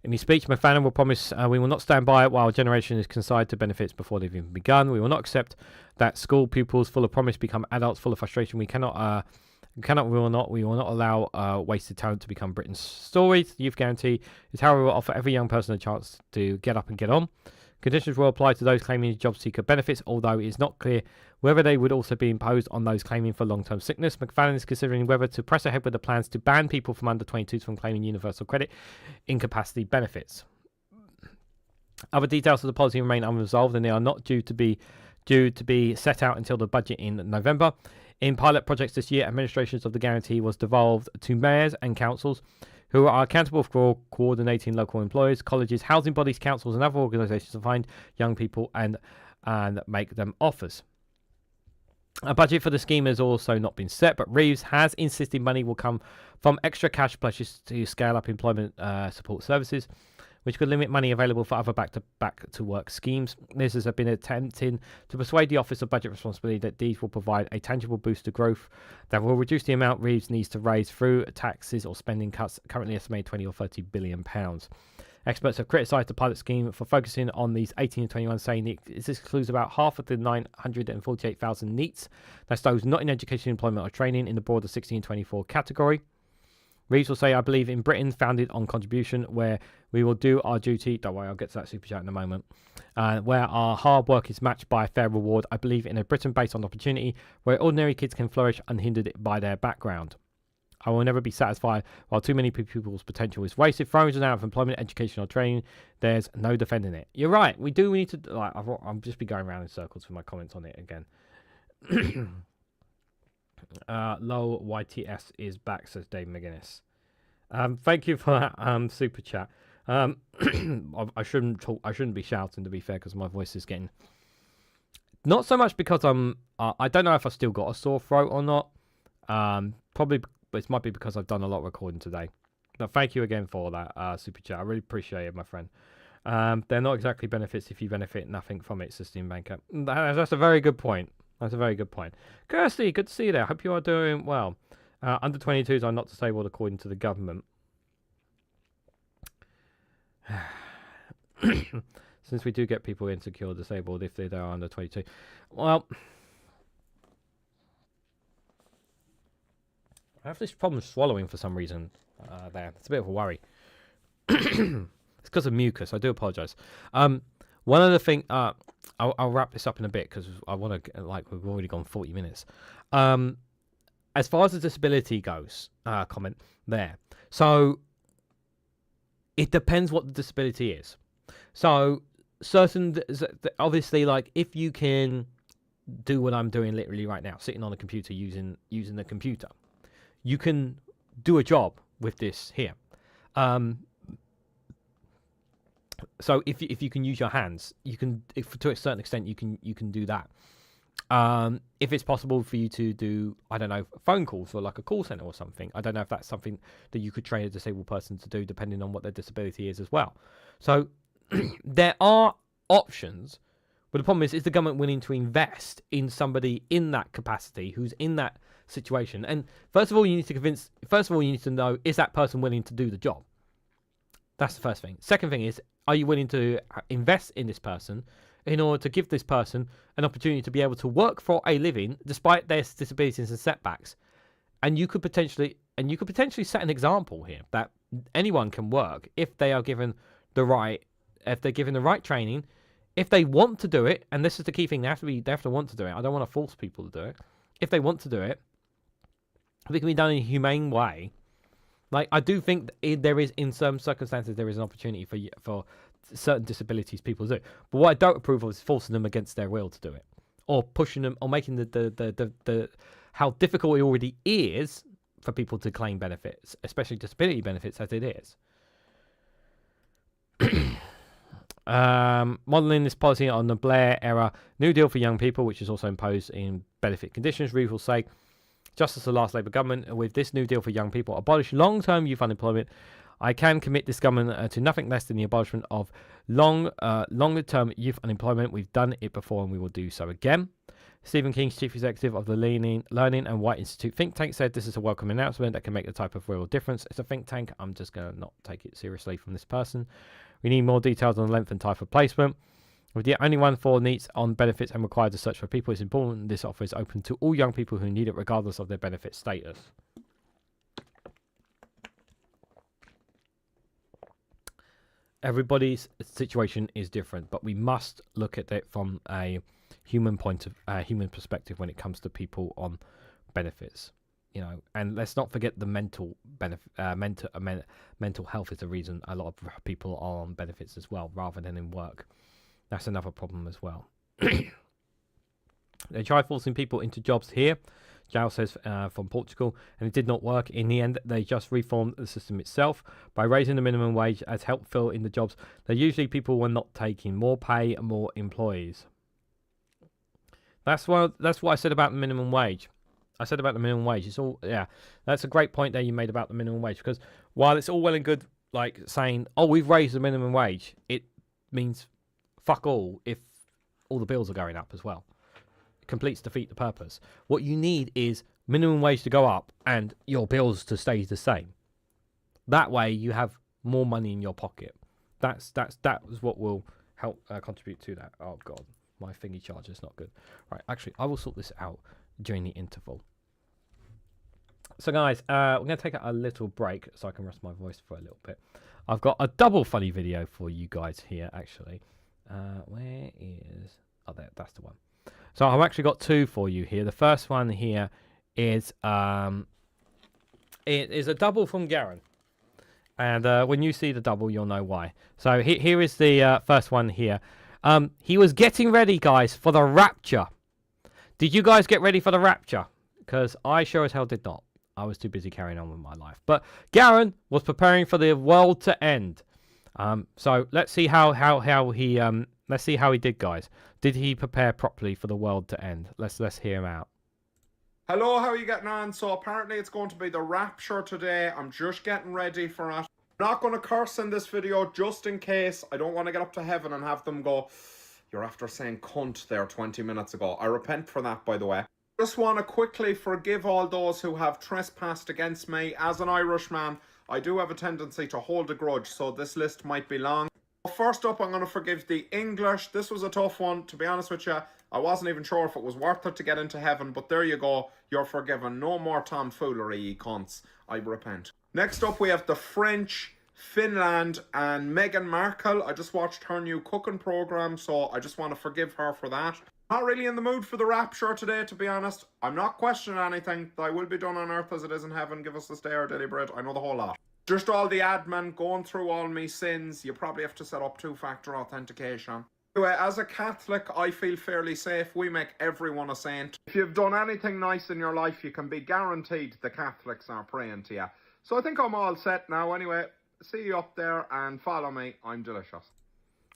S1: In his speech, McFadden will promise we will not stand by it while a generation is consigned to benefits before they've even begun. We will not accept that school pupils full of promise become adults full of frustration. We will not allow wasted talent to become Britain's story. The Youth Guarantee is how we will offer every young person a chance to get up and get on. Conditions will apply to those claiming job seeker benefits, although it is not clear whether they would also be imposed on those claiming for long-term sickness. McFadden is considering whether to press ahead with the plans to ban people from under 22s from claiming universal credit incapacity benefits. Other details of the policy remain unresolved, and they are not due to be set out until the budget in November. In pilot projects this year, administrations of the guarantee was devolved to mayors and councils, who are accountable for coordinating local employers, colleges, housing bodies, councils, and other organisations to find young people and make them offers. A budget for the scheme has also not been set, but Reeves has insisted money will come from extra cash pledges to scale up employment support services, which could limit money available for other back-to-work schemes. This has been attempting to persuade the Office of Budget Responsibility that these will provide a tangible boost to growth that will reduce the amount Reeves needs to raise through taxes or spending cuts, currently estimated 20 or 30 billion pounds. Experts have criticised the pilot scheme for focusing on these 18 and 21, saying this excludes about half of the 948,000 NEETs. That's those not in education, employment or training in the broader 16 and 24 category. Reeves will say, I believe in Britain, founded on contribution, where we will do our duty. Don't worry, I'll get to that super chat in a moment. Where our hard work is matched by a fair reward. I believe in a Britain based on opportunity, where ordinary kids can flourish unhindered by their background. I will never be satisfied while too many people's potential is wasted, thrown out of employment, education or training. There's no defending it. You're right. We need to, like, I'll just be going around in circles for my comments on it again. Low YTS is back, says Dave McGuinness. Thank you for that super chat. I shouldn't be shouting, to be fair, because my voice is getting, not so much because I don't know if I still got a sore throat or not. Probably, but it might be because I've done a lot of recording today. But thank you again for that super chat. I really appreciate it, my friend. They're not exactly benefits if you benefit nothing from it, says Steam Banker. That's a very good point. That's a very good point. Kirsty, good to see you there. Hope you are doing well. Under 22s are not disabled according to the government. Since we do get people insecure disabled if they are under 22. Well, I have this problem swallowing for some reason there. It's a bit of a worry. It's because of mucus. I do apologise. One other thing, I'll wrap this up in a bit because I want to, like, we've already gone 40 minutes. As far as the disability goes, comment there. So it depends what the disability is. So obviously, like, if you can do what I'm doing literally right now, sitting on a computer using the computer, you can do a job with this here. So if you can use your hands, you can, to a certain extent, you can do that. If it's possible for you to do, I don't know, phone calls for like a call center or something, I don't know if that's something that you could train a disabled person to do, depending on what their disability is as well. So there are options, but the problem is the government willing to invest in somebody in that capacity who's in that situation? And first of all, you need to know, is that person willing to do the job? That's the first thing. Second thing is, are you willing to invest in this person in order to give this person an opportunity to be able to work for a living despite their disabilities and setbacks? And you could potentially set an example here that anyone can work if they are given the right, if they're given the right training, if they want to do it. And this is the key thing: they have to want to do it. I don't want to force people to do it. If they want to do it, if it can be done in a humane way. Like, I do think there is, in some circumstances, there is an opportunity for certain disabilities people to do. But what I don't approve of is forcing them against their will to do it, or pushing them, or making the how difficult it already is for people to claim benefits, especially disability benefits, as it is. Modelling this policy on the Blair era New Deal for young people, which is also imposed in benefit conditions, Reeve will say, just as the last Labour government, with this New Deal for young people, abolish long-term youth unemployment, I can commit this government to nothing less than the abolishment of longer-term youth unemployment. We've done it before and we will do so again. Stephen King's chief executive of the Learning and White Institute think tank, said this is a welcome announcement that can make the type of real difference. It's a think tank. I'm just going to not take it seriously from this person. We need more details on the length and type of placement. With the only one for needs on benefits and required to search for people, it's important this offer is open to all young people who need it, regardless of their benefit status. Everybody's situation is different, but we must look at it from a human perspective when it comes to people on benefits. You know, and let's not forget the mental health is the reason a lot of people are on benefits as well, rather than in work. That's another problem as well. They tried forcing people into jobs here, Jao says from Portugal, and it did not work. In the end, they just reformed the system itself by raising the minimum wage as help fill in the jobs that usually people were not taking. More pay, more employees. That's what I said about the minimum wage. It's all, yeah, that's a great point there you made about the minimum wage, because while it's all well and good like saying, oh, we've raised the minimum wage, it means fuck all if all the bills are going up as well. Completes defeat the purpose. What you need is minimum wage to go up and your bills to stay the same. That way you have more money in your pocket. That was what will help contribute to that. Oh god, my thingy charger is not good. Right, actually I will sort this out during the interval. So guys, we're going to take a little break so I can rest my voice for a little bit. I've got a double funny video for you guys here actually. Where is... oh, there, that's the one. So I've actually got two for you here. The first one here is it is a double from Garron. And when you see the double, you'll know why. So here is the first one here. He was getting ready, guys, for the rapture. Did you guys get ready for the rapture? Because I sure as hell did not. I was too busy carrying on with my life. But Garron was preparing for the world to end. So let's see how he let's see how he did, guys. Did he prepare properly for the world to end? Let's hear him out.
S5: Hello, how are you getting on? So apparently it's going to be the rapture today. I'm just getting ready for it. I'm not going to curse in this video just in case. I don't want to get up to heaven and have them go, you're after saying cunt there 20 minutes ago. I repent for that, by the way. Just want to quickly forgive all those who have trespassed against me. As an Irishman, I do have a tendency to hold a grudge, so this list might be long. First up, I'm going to forgive the English. This was a tough one, to be honest with you. I wasn't even sure if it was worth it to get into heaven, but there you go. You're forgiven. No more tomfoolery, ye cunts. I repent. Next up, we have the French, Finland, and Meghan Markle. I just watched her new cooking program, so I just want to forgive her for that. Not really in the mood for the rapture today, to be honest. I'm not questioning anything. Thy will be done on earth as it is in heaven. Give us this day our daily bread. I know the whole lot. Just all the admin, going through all me sins. You probably have to set up two-factor authentication. Anyway, as a Catholic, I feel fairly safe. We make everyone a saint. If you've done anything nice in your life, you can be guaranteed the Catholics are praying to you. So I think I'm all set now. Anyway, see you up there and follow me. I'm delicious.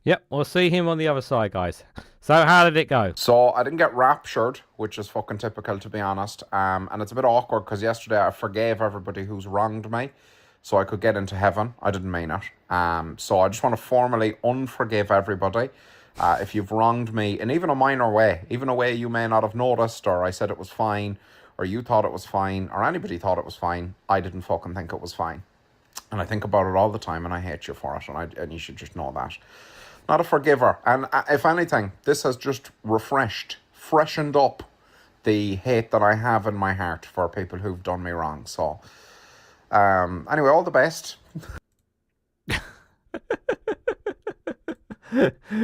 S1: Yep, we'll see him on the other side, guys. So how did it go?
S5: So I didn't get raptured, which is fucking typical, to be honest. And it's a bit awkward because yesterday I forgave everybody who's wronged me so I could get into heaven. I didn't mean it. So I just want to formally unforgive everybody. If you've wronged me in even a minor way, even a way you may not have noticed, or I said it was fine, or you thought it was fine, or anybody thought it was fine, I didn't fucking think it was fine. And I think about it all the time, and I hate you for it, and you should just know that. Not a forgiver. And if anything, this has just freshened up the hate that I have in my heart for people who've done me wrong. So, anyway, all the best.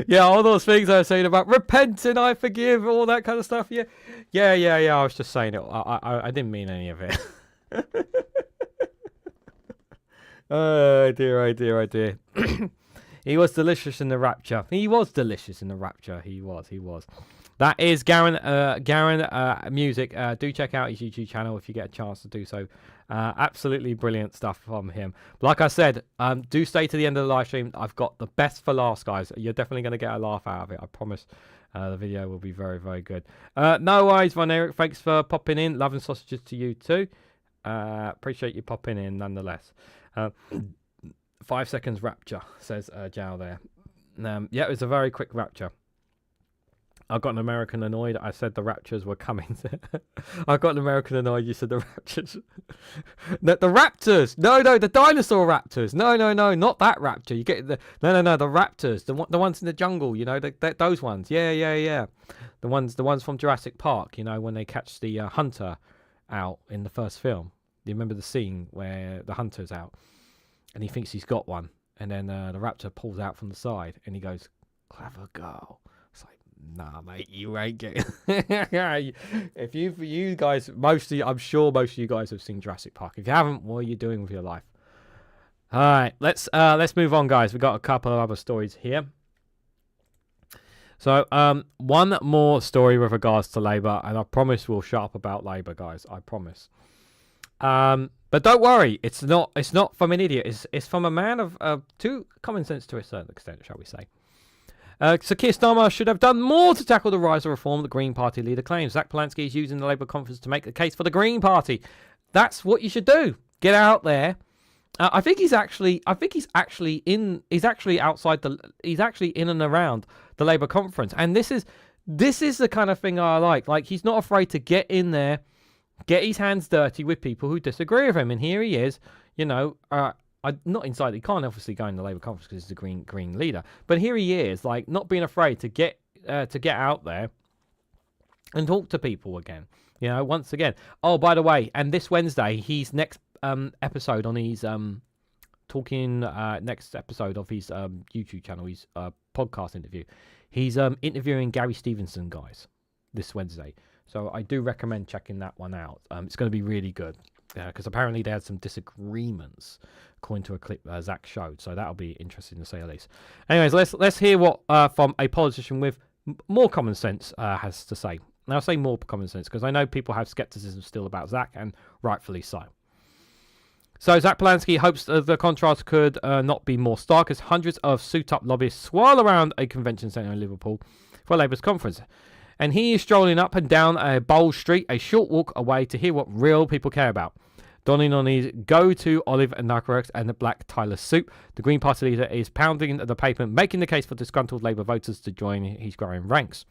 S1: Yeah, all those things I was saying about repent and I forgive, all that kind of stuff. Yeah. I was just saying it. I didn't mean any of it. Oh dear. He was delicious in the rapture. He was delicious in the rapture. He was. That is Garron Music. Do check out his YouTube channel if you get a chance to do so. Absolutely brilliant stuff from him. Like I said, do stay to the end of the live stream. I've got the best for last, guys. You're definitely going to get a laugh out of it. I promise. The video will be very, very good. No worries, Von Eric. Thanks for popping in. Love and sausages to you too. Appreciate you popping in nonetheless. 5 seconds rapture, says Jao there. Yeah, it was a very quick rapture. I got an American annoyed. I said the Raptors were coming. I got an American annoyed. You said the Raptors. The Raptors. No, the dinosaur Raptors. No, not that Raptor. You get the no, the Raptors. The ones in the jungle. You know, those ones. Yeah. The ones from Jurassic Park. You know, when they catch the hunter out in the first film. You remember the scene where the hunter's out and he thinks he's got one, and then the Raptor pulls out from the side and he goes, "Clever girl." It's like, nah, mate, you ain't getting. If you guys, I'm sure most of you guys have seen Jurassic Park. If you haven't, what are you doing with your life? All right, let's move on, guys. We've got a couple of other stories here. So, one more story with regards to Labour, and I promise we'll shut up about Labour, guys. I promise. But don't worry, it's not from an idiot. It's from a man of too common sense to a certain extent, shall we say. So Keir Starmer should have done more to tackle the rise of reform, the Green Party leader claims. Zach Polanski is using the Labour conference to make the case for the Green Party. That's what you should do. Get out there. I think he's actually in and around the Labour conference, and this is the kind of thing I like. Like, he's not afraid to get in there, get his hands dirty with people who disagree with him, and here he is. You know, not inside. He can't obviously go in the Labour conference because he's the Green leader, but here he is, like, not being afraid to get out there and talk to people again. You know, once again. Oh, by the way, and this Wednesday, he's next episode on his next episode of his YouTube channel, his podcast interview. He's interviewing Gary Stevenson, guys, this Wednesday. So I do recommend checking that one out. It's going to be really good because apparently they had some disagreements, according to a clip Zach showed. So that'll be interesting to say the least. Anyways, let's hear what from a politician with more common sense has to say. Now, I say more common sense because I know people have skepticism still about Zach, and rightfully so. So Zach Polanski hopes the contrast could not be more stark as hundreds of suit-up lobbyists swirl around a convention centre in Liverpool for Labour's conference. And he is strolling up and down a bold street, a short walk away, to hear what real people care about. Donning on his go-to olive and knickerbockers and the black Tyler suit, the Green Party leader is pounding the pavement, making the case for disgruntled Labour voters to join his growing ranks.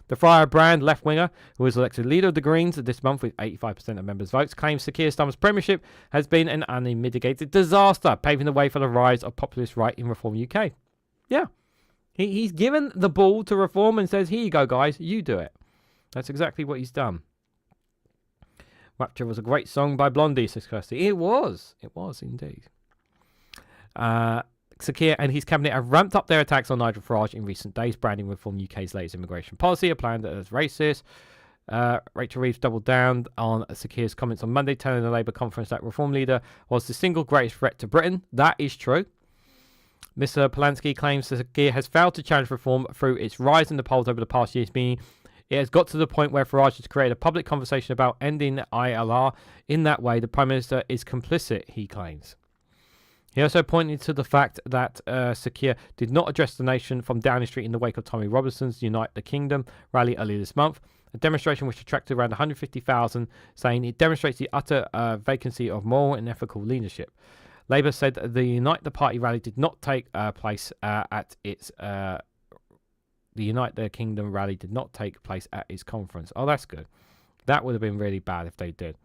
S1: The firebrand left-winger, who was elected leader of the Greens this month with 85% of members' votes, claims Sir Keir Starmer's premiership has been an unmitigated disaster, paving the way for the rise of populist right in Reform UK. Yeah. He's given the ball to Reform and says, here you go, guys, you do it. That's exactly what he's done. Rapture was a great song by Blondie, says Kirsty. It was indeed. Sir Keir and his cabinet have ramped up their attacks on Nigel Farage in recent days, branding Reform UK's latest immigration policy, a plan that is racist. Rachel Reeves doubled down on Sir Keir's comments on Monday, telling the Labour conference that Reform leader was the single greatest threat to Britain. That is true. Mr. Polanski claims Sir Keir has failed to challenge Reform through its rise in the polls over the past years, meaning it has got to the point where Farage has created a public conversation about ending ILR. In that way, the Prime Minister is complicit, he claims. He also pointed to the fact that Sir Keir did not address the nation from Downing Street in the wake of Tommy Robinson's Unite the Kingdom rally earlier this month, a demonstration which attracted around 150,000, saying it demonstrates the utter vacancy of moral and ethical leadership. Labour said the Unite the Party rally did not take place at its... the Unite the Kingdom rally did not take place at its conference. Oh, that's good. That would have been really bad if they did.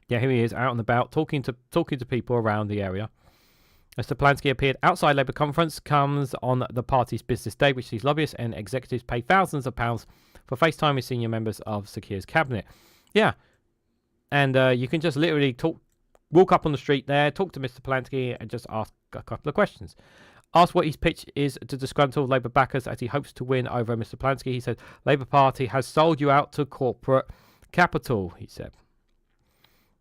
S1: Yeah, here he is, out and about, talking to people around the area. Mr. Polanski appeared outside Labour conference, comes on the party's business day, which sees lobbyists and executives pay thousands of pounds for FaceTime with senior members of Sir Keir's cabinet. Yeah, and you can just literally walk up on the street there, talk to Mr. Polanski, and just ask a couple of questions. Asked what his pitch is to disgruntled Labour backers as he hopes to win over Mr. Polanski, he said, Labour Party has sold you out to corporate capital, he said.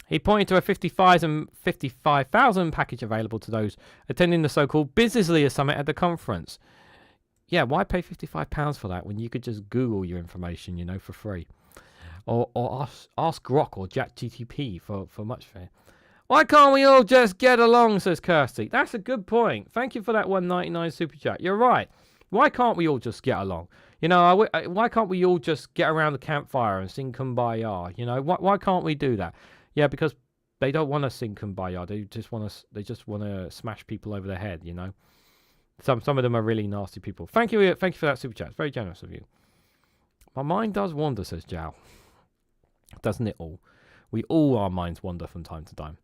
S1: He pointed to a 55,000 package available to those attending the so-called Business Leader Summit at the conference. Yeah, why pay £55 for that when you could just Google your information, you know, for free? Or ask Grok or ChatGPT for much fare. Why can't we all just get along, says Kirsty. That's a good point. Thank you for that $1.99 super chat. You're right. Why can't we all just get along? You know, why can't we all just get around the campfire and sing Kumbaya? You know, why can't we do that? Yeah, because they don't want to sing Kumbaya. They just want to smash people over the head, you know. Some of them are really nasty people. Thank you for that super chat. It's very generous of you. My mind does wander, says Jow. Doesn't it all? Our minds wander from time to time.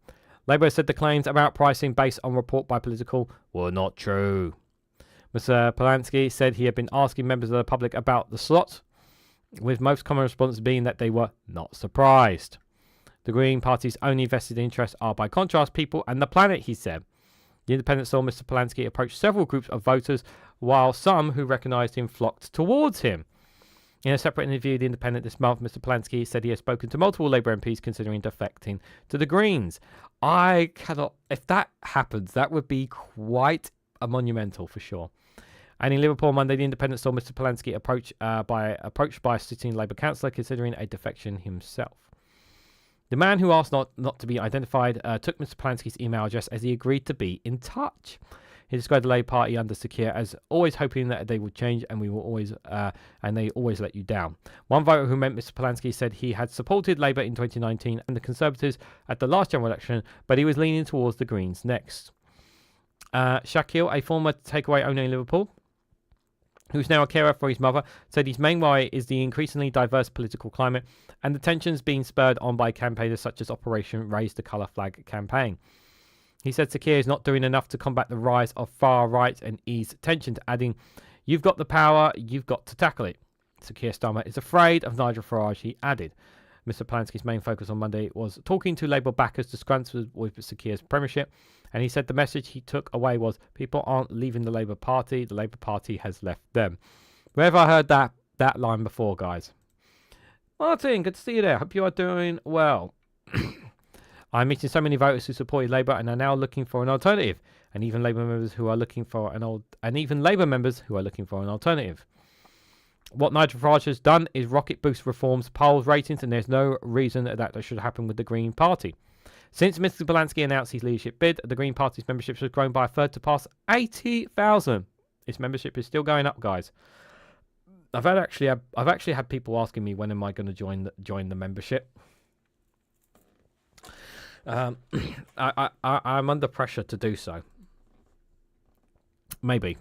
S1: Labour said the claims about pricing based on report by Political were not true. Mr. Polanski said he had been asking members of the public about the slot, with most common response being that they were not surprised. The Green Party's only vested interests are, by contrast, people and the planet, he said. The Independent saw Mr. Polanski approach several groups of voters, while some who recognised him flocked towards him. In a separate interview, The Independent this month, Mr. Polanski said he has spoken to multiple Labour MPs considering defecting to the Greens. I cannot... If that happens, that would be quite a monumental for sure. And in Liverpool Monday, The Independent saw Mr. Polanski approached by a sitting Labour councillor considering a defection himself. The man who asked not to be identified took Mr. Polanski's email address as he agreed to be in touch. He described the Labour Party under Sir Keir as always hoping that they would change, and we will always and they always let you down. One voter who met Mr. Polanski said he had supported Labour in 2019 and the Conservatives at the last general election, but he was leaning towards the Greens next. Shakil, a former takeaway owner in Liverpool, who's now a carer for his mother, said his main worry is the increasingly diverse political climate and the tensions being spurred on by campaigners such as Operation Raise the Colour Flag campaign. He said Sir Keir is not doing enough to combat the rise of far right and ease tensions, adding, "You've got the power, you've got to tackle it." Sir Keir Starmer is afraid of Nigel Farage, he added. Mr. Polanski's main focus on Monday was talking to Labour backers disgruntled with Sir Keir's premiership, and he said the message he took away was, people aren't leaving the Labour Party has left them. Where have I heard that line before, guys? Martin, good to see you there. Hope you are doing well. I'm meeting so many voters who supported Labour and are now looking for an alternative, and even Labour members who are looking for an alternative. What Nigel Farage has done is rocket boost reforms, polls, ratings, and there's no reason that should happen with the Green Party. Since Mr. Polanski announced his leadership bid, the Green Party's membership has grown by a third to pass 80,000. Its membership is still going up, guys. I've actually had people asking me when am I going to join the membership. I'm under pressure to do so. Maybe.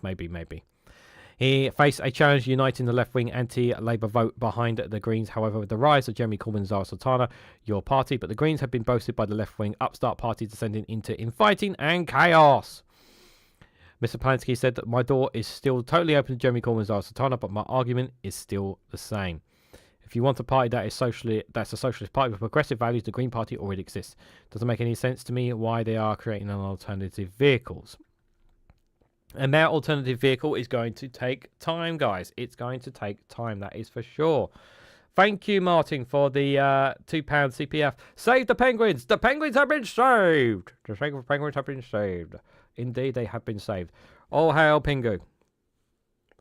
S1: He faced a challenge uniting the left-wing anti-Labour vote behind the Greens. However, with the rise of Jeremy Corbyn and Zara Sultana, your party, but the Greens have been boasted by the left-wing upstart party descending into infighting and chaos. Mr. Polanski said that my door is still totally open to Jeremy Corbyn and Zara Sultana, but my argument is still the same. If you want a party that's a socialist party with progressive values, the Green Party already exists. Doesn't make any sense to me why they are creating an alternative vehicles. And their alternative vehicle is going to take time, guys. It's going to take time, that is for sure. Thank you, Martin, for the £2 CPF. Save the penguins! The penguins have been saved! The penguins have been saved. Indeed, they have been saved. All hail, Pingu.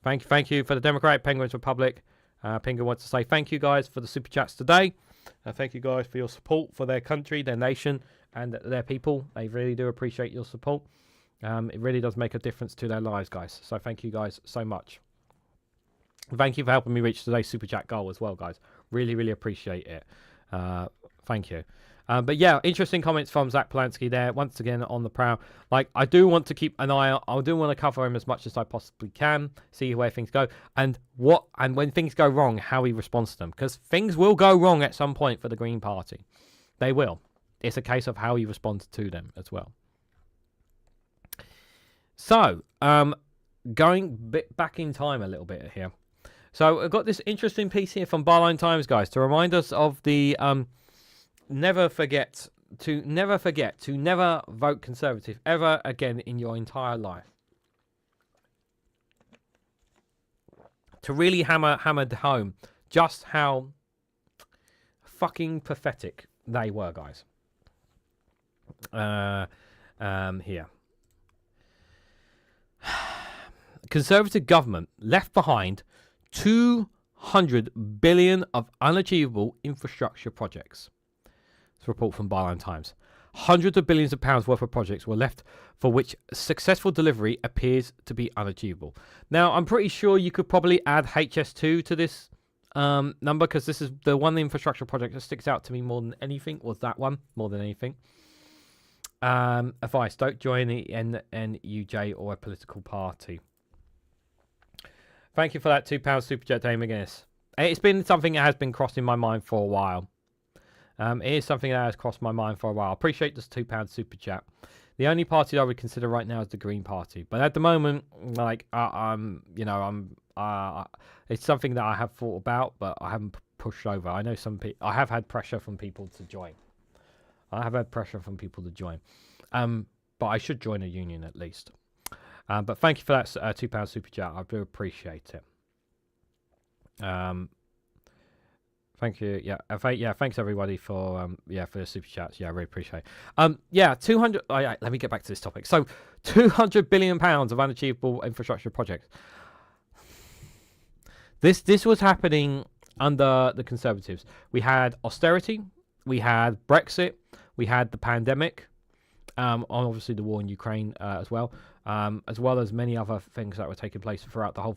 S1: Thank you for the Democratic Penguins Republic. Pingu wants to say thank you, guys, for the super chats today. Thank you, guys, for your support for their country, their nation, and their people. They really do appreciate your support. It really does make a difference to their lives, guys. So thank you guys so much. Thank you for helping me reach today's super chat goal as well, guys. Really appreciate it. Thank you. But yeah, interesting comments from Zach Polanski there. Once again, on the prowl. Like, I do want to keep an eye out. I do want to cover him as much as I possibly can. See where things go. And when things go wrong, how he responds to them. Because things will go wrong at some point for the Green Party. They will. It's a case of how he responds to them as well. So, going back in time a little bit here. So, I've got this interesting piece here from Barline Times, guys, to remind us of the never forget to never vote Conservative ever again in your entire life. To really hammer home just how fucking pathetic they were, guys. Here. Conservative government left behind 200 billion of unachievable infrastructure projects. It's a report from Barline Times. Hundreds of billions of pounds worth of projects were left for which successful delivery appears to be unachievable. Now, I'm pretty sure you could probably add HS2 to this number, because this is the one infrastructure project that sticks out to me more than anything, was that one, more than anything. Advice: don't join the NUJ or a political party. Thank you for that £2 super chat, Dame McGuinness. It's been something that has been crossing my mind for a while. It is something that has crossed my mind for a while. I appreciate this £2 super chat. The only party I would consider right now is the Green Party, but at the moment, like it's something that I have thought about, but I haven't pushed over. I know some people. I have had pressure from people to join. But I should join a union at least. But thank you for that £2 super chat. I do appreciate it. Thank you. Thanks everybody for for the super chats. Yeah, I really appreciate it. 200. Let me get back to this topic. So, £200 billion of unachievable infrastructure projects. This was happening under the Conservatives. We had austerity, we had Brexit, we had the pandemic, obviously the war in Ukraine as well as many other things that were taking place throughout the whole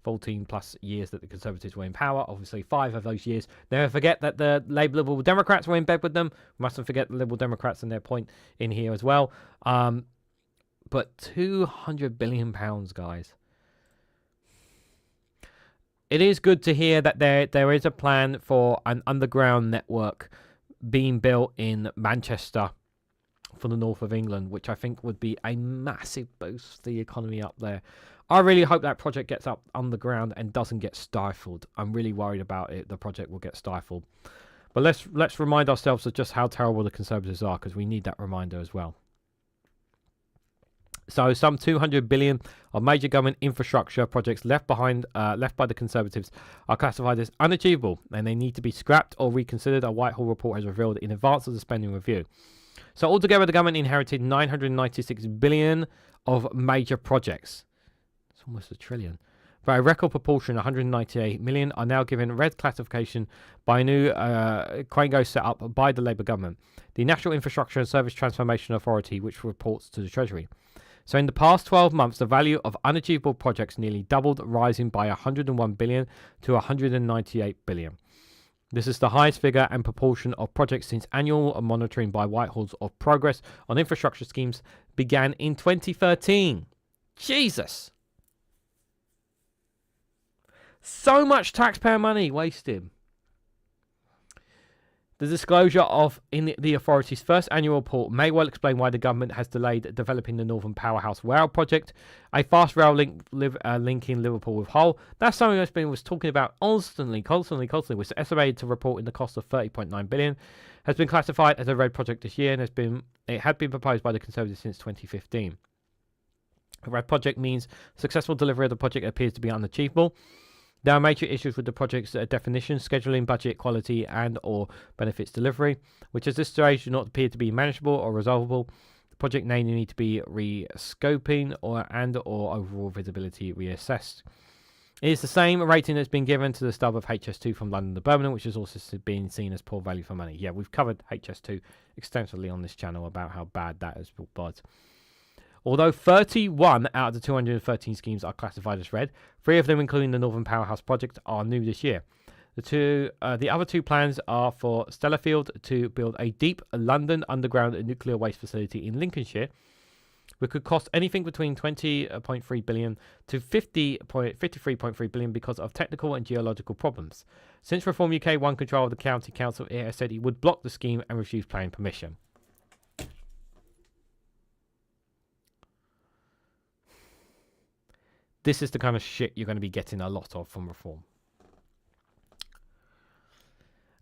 S1: 14 plus years that the Conservatives were in power. Obviously, 5 of those years. Never forget that the Liberal Democrats were in bed with them. We mustn't forget the Liberal Democrats and their point in here as well. But £200 billion, guys. It is good to hear that there is a plan for an underground network being built in Manchester for the north of England, which I think would be a massive boost to the economy up there. I really hope that project gets up underground and doesn't get stifled. I'm really worried about it. The project will get stifled. But let's remind ourselves of just how terrible the Conservatives are, because we need that reminder as well. So some 200 billion of major government infrastructure projects left by the Conservatives are classified as unachievable, and they need to be scrapped or reconsidered, a Whitehall report has revealed in advance of the spending review. So altogether, the government inherited 996 billion of major projects. It's almost $1 trillion. But a record proportion, 198 million, are now given red classification by a new Quango set up by the Labour government, the National Infrastructure and Service Transformation Authority, which reports to the Treasury. So in the past 12 months, the value of unachievable projects nearly doubled, rising by 101 billion to 198 billion. This is the highest figure and proportion of projects since annual monitoring by Whitehall's of progress on infrastructure schemes began in 2013. Jesus! So much taxpayer money wasted. The disclosure in the authority's first annual report may well explain why the government has delayed developing the Northern Powerhouse Rail project, a fast rail linking Liverpool with Hull. That's something that's been talking about constantly, which is estimated to report in the cost of 30.9 billion, has been classified as a red project this year, and it had been proposed by the Conservatives since 2015. A red project means successful delivery of the project appears to be unachievable. There are major issues with the project's definition, scheduling, budget, quality, and or benefits delivery, which at this stage do not appear to be manageable or resolvable. The project may need to be re-scoping or overall visibility reassessed. It is the same rating that's been given to the stub of HS2 from London to Birmingham, which is also being seen as poor value for money. Yeah, we've covered HS2 extensively on this channel about how bad that is. But although 31 out of the 213 schemes are classified as red, 3 of them, including the Northern Powerhouse project, are new this year. The other 2 plans are for Stellarfield to build a deep London underground nuclear waste facility in Lincolnshire, which could cost anything between 20.3 billion to 53.3 billion because of technical and geological problems. Since Reform UK won control of the county council, it has said it would block the scheme and refuse planning permission. This is the kind of shit you're going to be getting a lot of from Reform.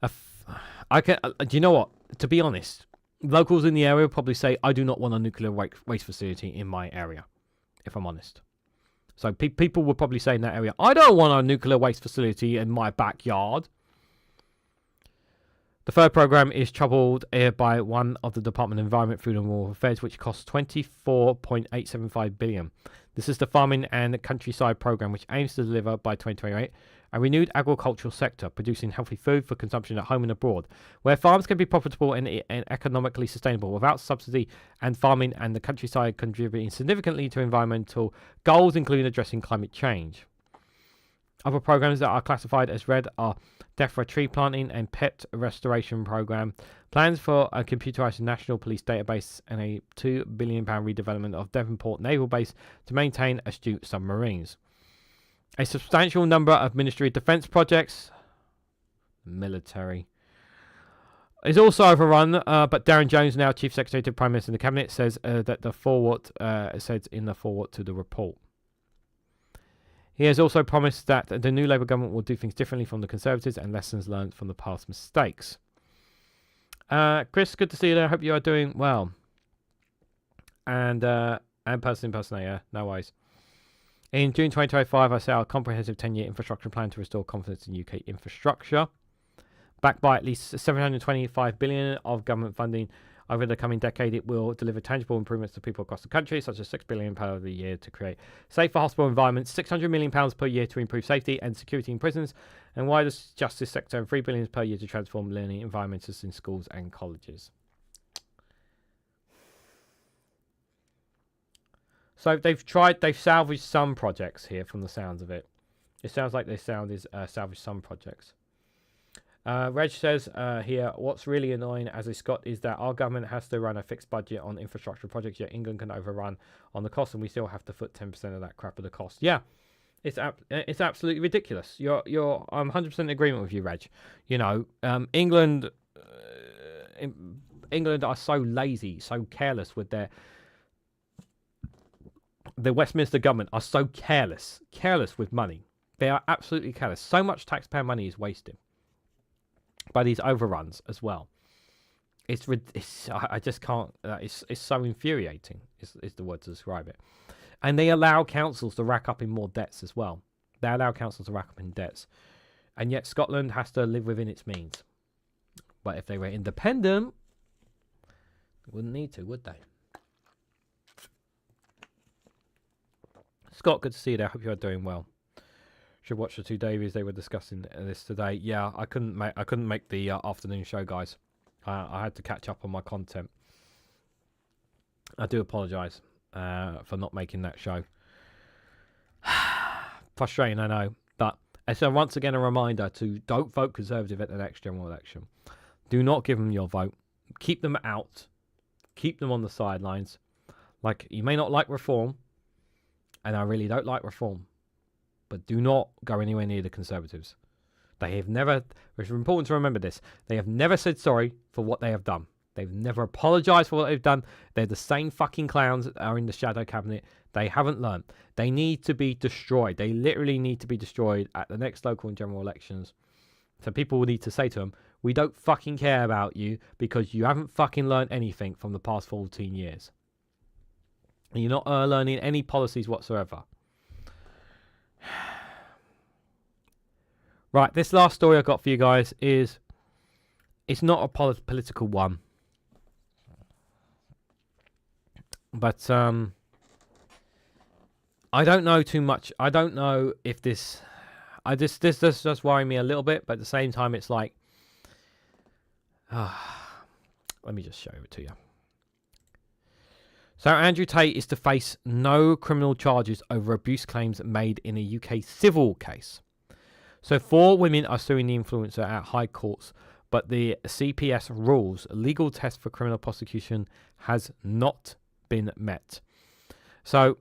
S1: Do you know what? To be honest, locals in the area will probably say, I do not want a nuclear waste facility in my area, if I'm honest. So people will probably say in that area, I don't want a nuclear waste facility in my backyard. The third programme is troubled by one of the Department of Environment, Food and Rural Affairs, which costs 24.875 billion. This is the Farming and Countryside Programme, which aims to deliver by 2028 a renewed agricultural sector, producing healthy food for consumption at home and abroad, where farms can be profitable and economically sustainable without subsidy, and farming and the countryside contributing significantly to environmental goals, including addressing climate change. Other programs that are classified as red are Death for Tree Planting and Pet Restoration Program, plans for a computerized national police database, and a £2 billion redevelopment of Devonport Naval Base to maintain astute submarines. A substantial number of Ministry of Defence projects, military, is also overrun, but Darren Jones, now Chief Secretary to Prime Minister in the Cabinet, says that the forward said in the forward to the report. He has also promised that the new Labour government will do things differently from the Conservatives and lessons learned from the past mistakes. Chris, good to see you there. I hope you are doing well. And person, yeah, no worries. In June 2025, I set out a comprehensive 10-year infrastructure plan to restore confidence in UK infrastructure, backed by at least $725 billion of government funding. Over the coming decade, it will deliver tangible improvements to people across the country, such as £6 billion per year to create safer hospital environments, £600 million per year to improve safety and security in prisons, and wider justice sector, and £3 billion per year to transform learning environments in schools and colleges. So they've salvaged some projects here from the sounds of it. It sounds like they salvaged some projects. Reg says here, what's really annoying as a Scot is that our government has to run a fixed budget on infrastructure projects, yet England can overrun on the cost, and we still have to foot 10% of that crap of the cost. Yeah, it's absolutely ridiculous. I'm 100% in agreement with you, Reg. You know, England are so lazy, so careless with the Westminster government are so careless with money. They are absolutely careless. So much taxpayer money is wasted by these overruns as well. I just can't. It's so infuriating. Is the word to describe it. And they allow councils to rack up in more debts as well. They allow councils to rack up in debts, and yet Scotland has to live within its means. But if they were independent, they wouldn't need to, would they? Scott, good to see you there. I hope you are doing well. Should watch the two Davies. They were discussing this today. Yeah, I couldn't make the afternoon show, guys. I had to catch up on my content. I do apologise for not making that show. Frustrating, I know. But so once again, a reminder to don't vote Conservative at the next general election. Do not give them your vote. Keep them out. Keep them on the sidelines. Like, you may not like reform, and I really don't like reform, but do not go anywhere near the Conservatives. They have never, it's important to remember this, they have never said sorry for what they have done. They've never apologised for what they've done. They're the same fucking clowns that are in the shadow cabinet. They haven't learned. They need to be destroyed. They literally need to be destroyed at the next local and general elections. So people will need to say to them, we don't fucking care about you because you haven't fucking learned anything from the past 14 years. And you're not learning any policies whatsoever. Right, this last story I've got for you guys is, it's not a political one. But I don't know too much. I don't know if this does worry me a little bit, but at the same time it's like, let me just show it to you. So Andrew Tate is to face no criminal charges over abuse claims made in a UK civil case. So 4 women are suing the influencer at high courts, but the CPS rules legal test for criminal prosecution has not been met. So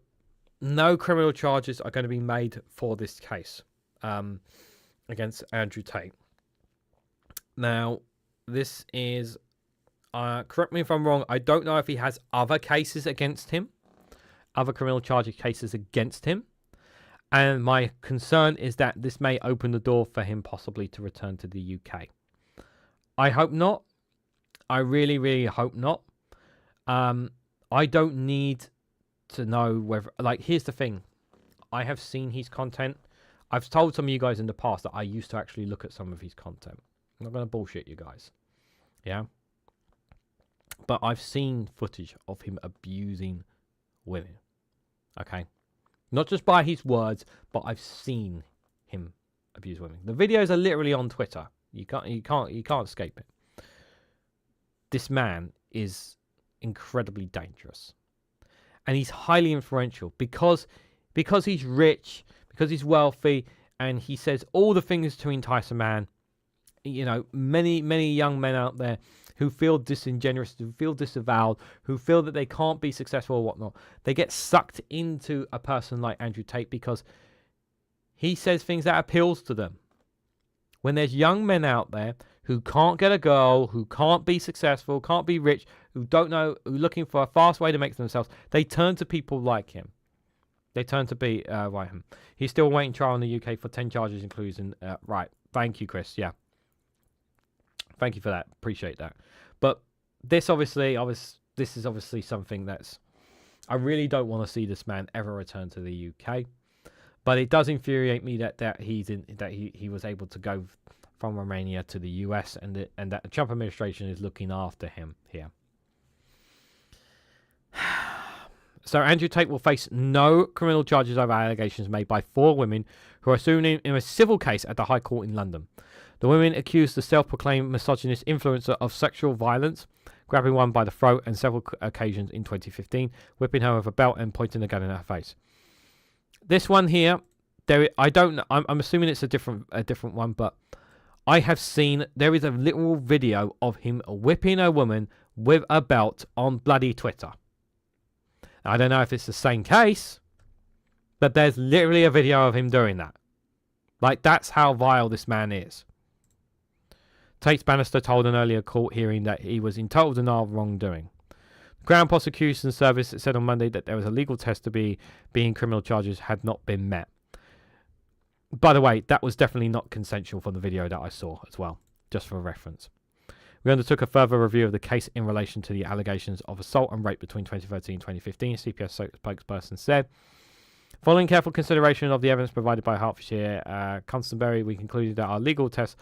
S1: no criminal charges are going to be made for this case against Andrew Tate. Now, this is, correct me if I'm wrong, I don't know if he has other cases against him, other criminal charge cases against him. And my concern is that this may open the door for him possibly to return to the UK. I hope not. I really, really hope not. I don't need to know whether... Like, here's the thing. I have seen his content. I've told some of you guys in the past that I used to actually look at some of his content. I'm not going to bullshit you guys. Yeah? But I've seen footage of him abusing women. Okay? Not just by his words, but I've seen him abuse women. The videos are literally on Twitter. You can't escape it. This man is incredibly dangerous, and he's highly influential because he's rich, because he's wealthy, and he says all the things to entice a man. You know, many young men out there who feel disingenuous, who feel disavowed, who feel that they can't be successful or whatnot, they get sucked into a person like Andrew Tate because he says things that appeals to them. When there's young men out there who can't get a girl, who can't be successful, can't be rich, who don't know, who are looking for a fast way to make themselves, they turn to people like him. They turn to be like him. He's still awaiting trial in the UK for 10 charges, including right. Thank you, Chris. Yeah. Thank you for that. Appreciate that. But this this is obviously something that's, I really don't want to see this man ever return to the UK. But it does infuriate me that he was able to go from Romania to the US and that the Trump administration is looking after him here. So Andrew Tate will face no criminal charges over allegations made by 4 women who are suing him in a civil case at the High Court in London. The women accused the self-proclaimed misogynist influencer of sexual violence, grabbing one by the throat on several occasions in 2015, whipping her with a belt and pointing a gun in her face. This one here, I'm assuming it's a different one, but I have seen, there is a literal video of him whipping a woman with a belt on bloody Twitter. I don't know if it's the same case, but there's literally a video of him doing that. Like, that's how vile this man is. Tate's Bannister told an earlier court hearing that he was in total denial of wrongdoing. The Crown Prosecution Service said on Monday that there was a legal test to being criminal charges had not been met. By the way, that was definitely not consensual from the video that I saw as well, just for reference. We undertook a further review of the case in relation to the allegations of assault and rape between 2013 and 2015, CPS spokesperson said. Following careful consideration of the evidence provided by Hertfordshire Constabulary, we concluded that our legal test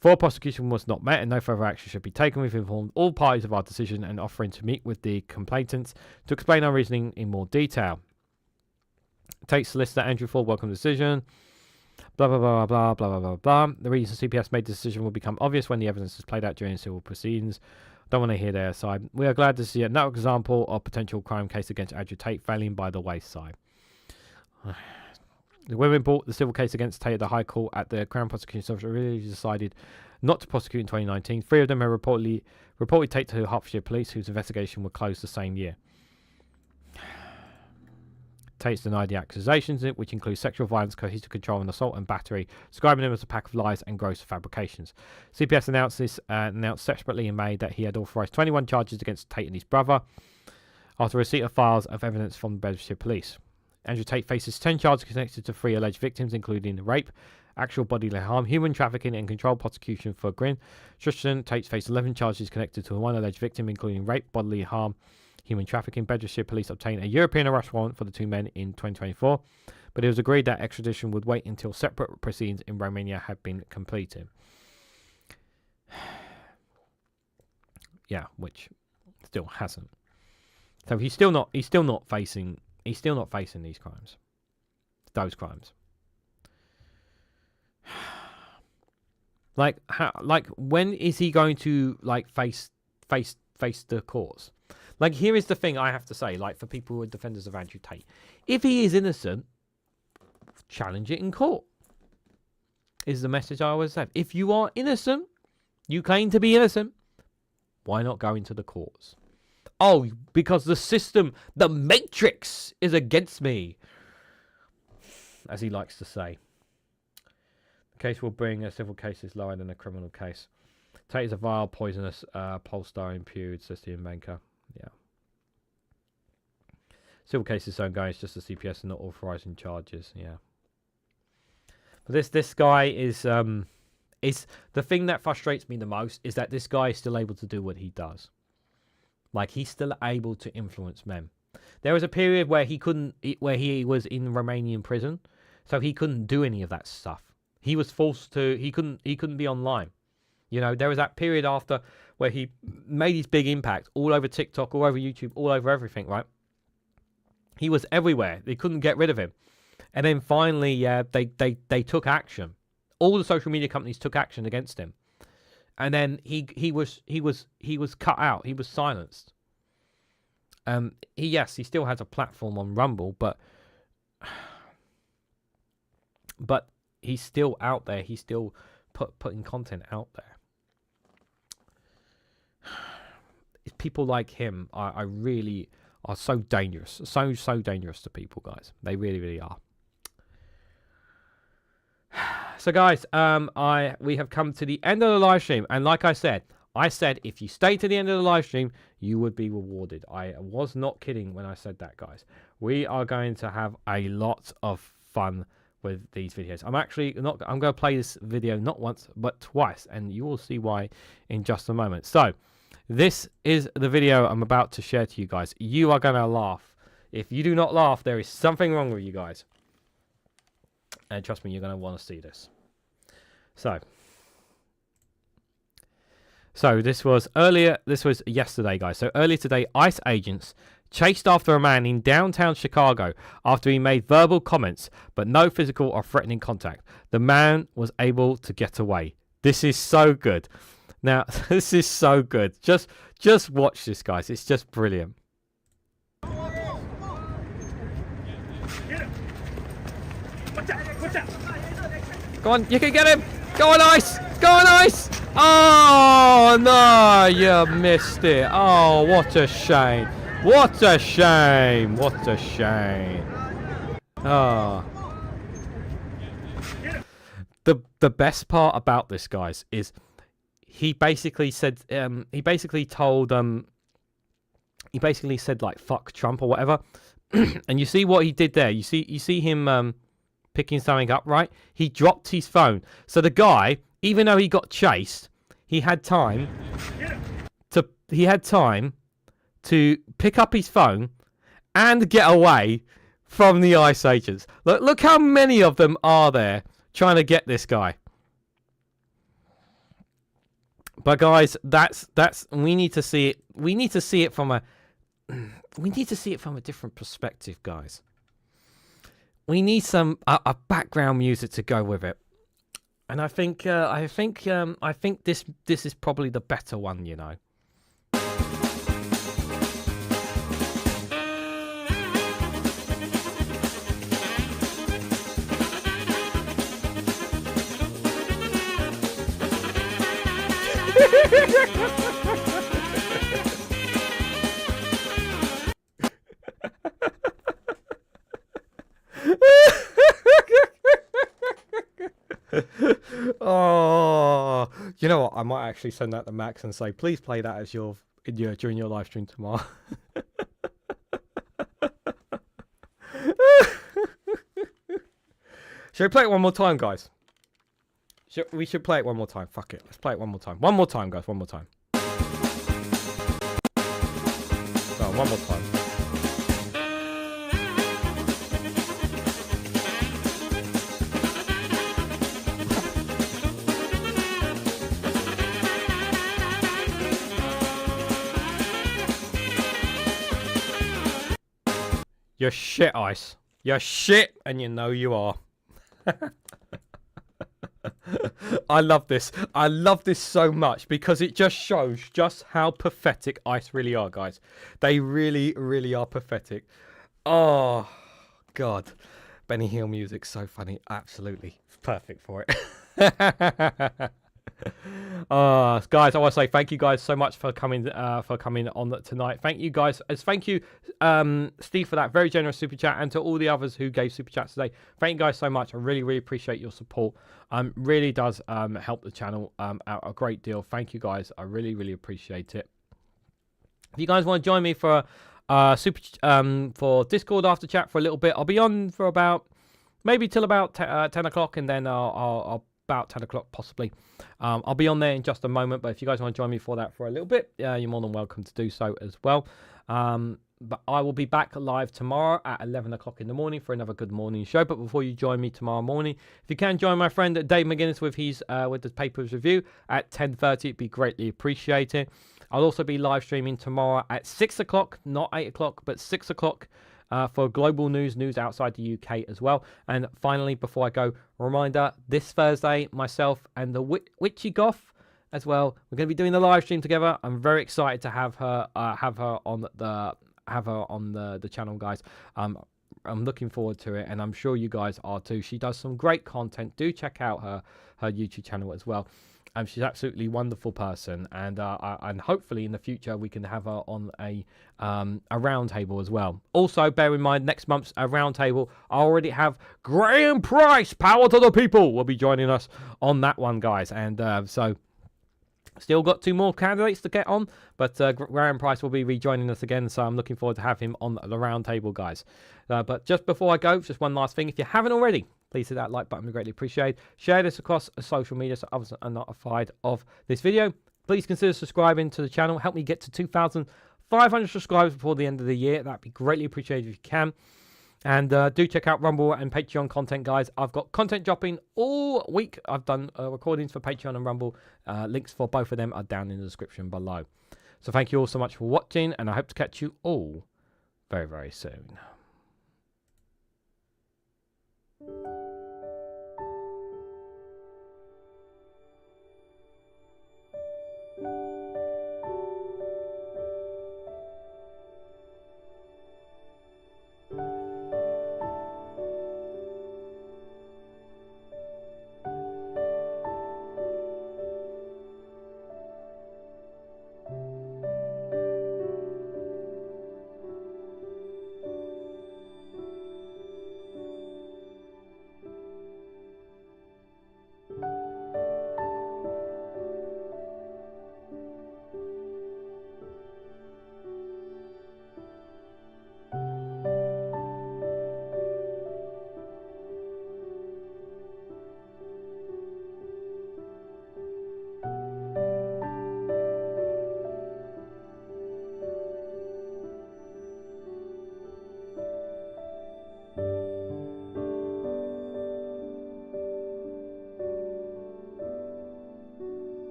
S1: for prosecution was not met and no further action should be taken. We've informed all parties of our decision and offering to meet with the complainants to explain our reasoning in more detail. Tate's solicitor Andrew Ford welcomed the decision. Blah, blah, blah, blah, blah, blah, blah, blah. The reason CPS made the decision will become obvious when the evidence is played out during civil proceedings. Don't want to hear their side. We are glad to see another example of potential crime case against Andrew Tate failing by the wayside. The women brought the civil case against Tate at the High Court at the Crown Prosecution Service really decided not to prosecute in 2019. 3 of them have reported Tate to Hertfordshire Police, whose investigation were closed the same year. Tate's denied the accusations, which include sexual violence, coercive control, and assault and battery, describing him as a pack of lies and gross fabrications. CPS announced separately in May that he had authorised 21 charges against Tate and his brother after receipt of files of evidence from the Bedfordshire Police. Andrew Tate faces 10 charges connected to 3 alleged victims, including rape, actual bodily harm, human trafficking, and controlled prosecution for Grin. Tristan Tate faced 11 charges connected to 1 alleged victim, including rape, bodily harm, human trafficking. Bedfordshire Police obtained a European arrest warrant for the 2 men in 2024, but it was agreed that extradition would wait until separate proceedings in Romania had been completed. Yeah, which still hasn't. So he's still not facing these crimes. Those crimes. Like when is he going to face the courts? Like, here is the thing I have to say, like, for people who are defenders of Andrew Tate. If he is innocent, challenge it in court. Is the message I always have. If you are innocent, you claim to be innocent, why not go into the courts? Oh, because the system, the matrix, is against me, as he likes to say. The case will bring a civil case is lower than a criminal case. Tate is a vile, poisonous pollstar imputed, says the banker. Yeah. Civil case is ongoing. It's just the CPS are not authorising charges. Yeah. But this guy is the thing that frustrates me the most is that this guy is still able to do what he does. Like, he's still able to influence men. There was a period where he was in Romanian prison, so he couldn't do any of that stuff. He was forced to. He couldn't be online. You know, there was that period after where he made his big impact all over TikTok, all over YouTube, all over everything, right? He was everywhere. They couldn't get rid of him. And then finally, they took action. All the social media companies took action against him. And then he was cut out. He was silenced. He still has a platform on Rumble, but he's still out there. He's still putting content out there. People like him I really are so dangerous, so dangerous to people, guys. They really are. So guys, we have come to the end of the live stream, and like I said if you stay to the end of the live stream, you would be rewarded. I was not kidding when I said that, guys. We are going to have a lot of fun with these videos. I'm going to play this video not once but twice, and you will see why in just a moment. So this is the video I'm about to share to you guys. You are going to laugh. If you do not laugh, there is something wrong with you guys. And trust me, you're going to want to see this. So this was yesterday, guys. So earlier today, ICE agents chased after a man in downtown Chicago after he made verbal comments, but no physical or threatening contact. The man was able to get away. This is so good. Now, this is so good. Just watch this, guys. It's just brilliant. Go on, you can get him. Go on, Ice. Go on, Ice. Oh, no, you missed it. Oh, what a shame. What a shame. What a shame. Oh. The best part about this, guys, is he basically said he basically said like fuck Trump or whatever. And you see what he did there. You see him picking something up, right? He dropped his phone. So the guy, even though he got chased, he had time to pick up his phone and get away from the ICE agents. Look how many of them are there trying to get this guy. But guys, that's we need to see it. We need to see it from a different perspective, guys. We need some a background music to go with it. And I think this is probably the better one, you know. Oh, you know what? I might actually send that to Max and say, please play that as during your live stream tomorrow. Should we play it one more time, guys? We should play it one more time. Fuck it. Let's play it one more time. One more time, guys. One more time. Oh, one more time. You're shit, Ice. You're shit, and you know you are. I love this. I love this so much because it just shows just how pathetic ICE really are, guys. They really, really are pathetic. Oh, God. Benny Hill music's so funny. Absolutely. It's perfect for it. Guys, I want to say thank you guys so much for coming on tonight. Thank you guys. Thank you, Steve, for that very generous super chat, and to all the others who gave super chats today. Thank you guys so much. I really, really appreciate your support. Really does help the channel out a great deal. Thank you guys. I really, really appreciate it. If you guys want to join me for for Discord after chat for a little bit, I'll be on for maybe till about 10 o'clock, and then I'll about 10 o'clock possibly. I'll be on there in just a moment, but if you guys want to join me for that for a little bit, you're more than welcome to do so as well. But I will be back live tomorrow at 11 o'clock in the morning for another good morning show. But before you join me tomorrow morning, if you can join my friend Dave McGuinness with his with the papers review at 10:30, it'd be greatly appreciated. I'll also be live streaming tomorrow at 6 o'clock, not 8 o'clock, but 6 o'clock. For global news outside the UK as well. And finally, before I go, a reminder, this Thursday, myself and the Witchy Goth as well, we're going to be doing the live stream together. I'm very excited to have her on the channel, guys. I'm looking forward to it, and I'm sure you guys are too. She does some great content. Do check out her YouTube channel as well. She's absolutely wonderful person, and hopefully in the future we can have her on a roundtable as well. Also, bear in mind, next month's roundtable, I already have Graham Price, power to the people, will be joining us on that one, guys. And so still got 2 more candidates to get on, but Graham Price will be rejoining us again, so I'm looking forward to have him on the roundtable, guys. But just before I go, just one last thing. If you haven't already, please hit that like button, we greatly appreciate. Share this across social media so others are notified of this video. Please consider subscribing to the channel. Help me get to 2,500 subscribers before the end of the year. That'd be greatly appreciated if you can. And do check out Rumble and Patreon content, guys. I've got content dropping all week. I've done recordings for Patreon and Rumble. Links for both of them are down in the description below. So thank you all so much for watching, and I hope to catch you all very, very soon.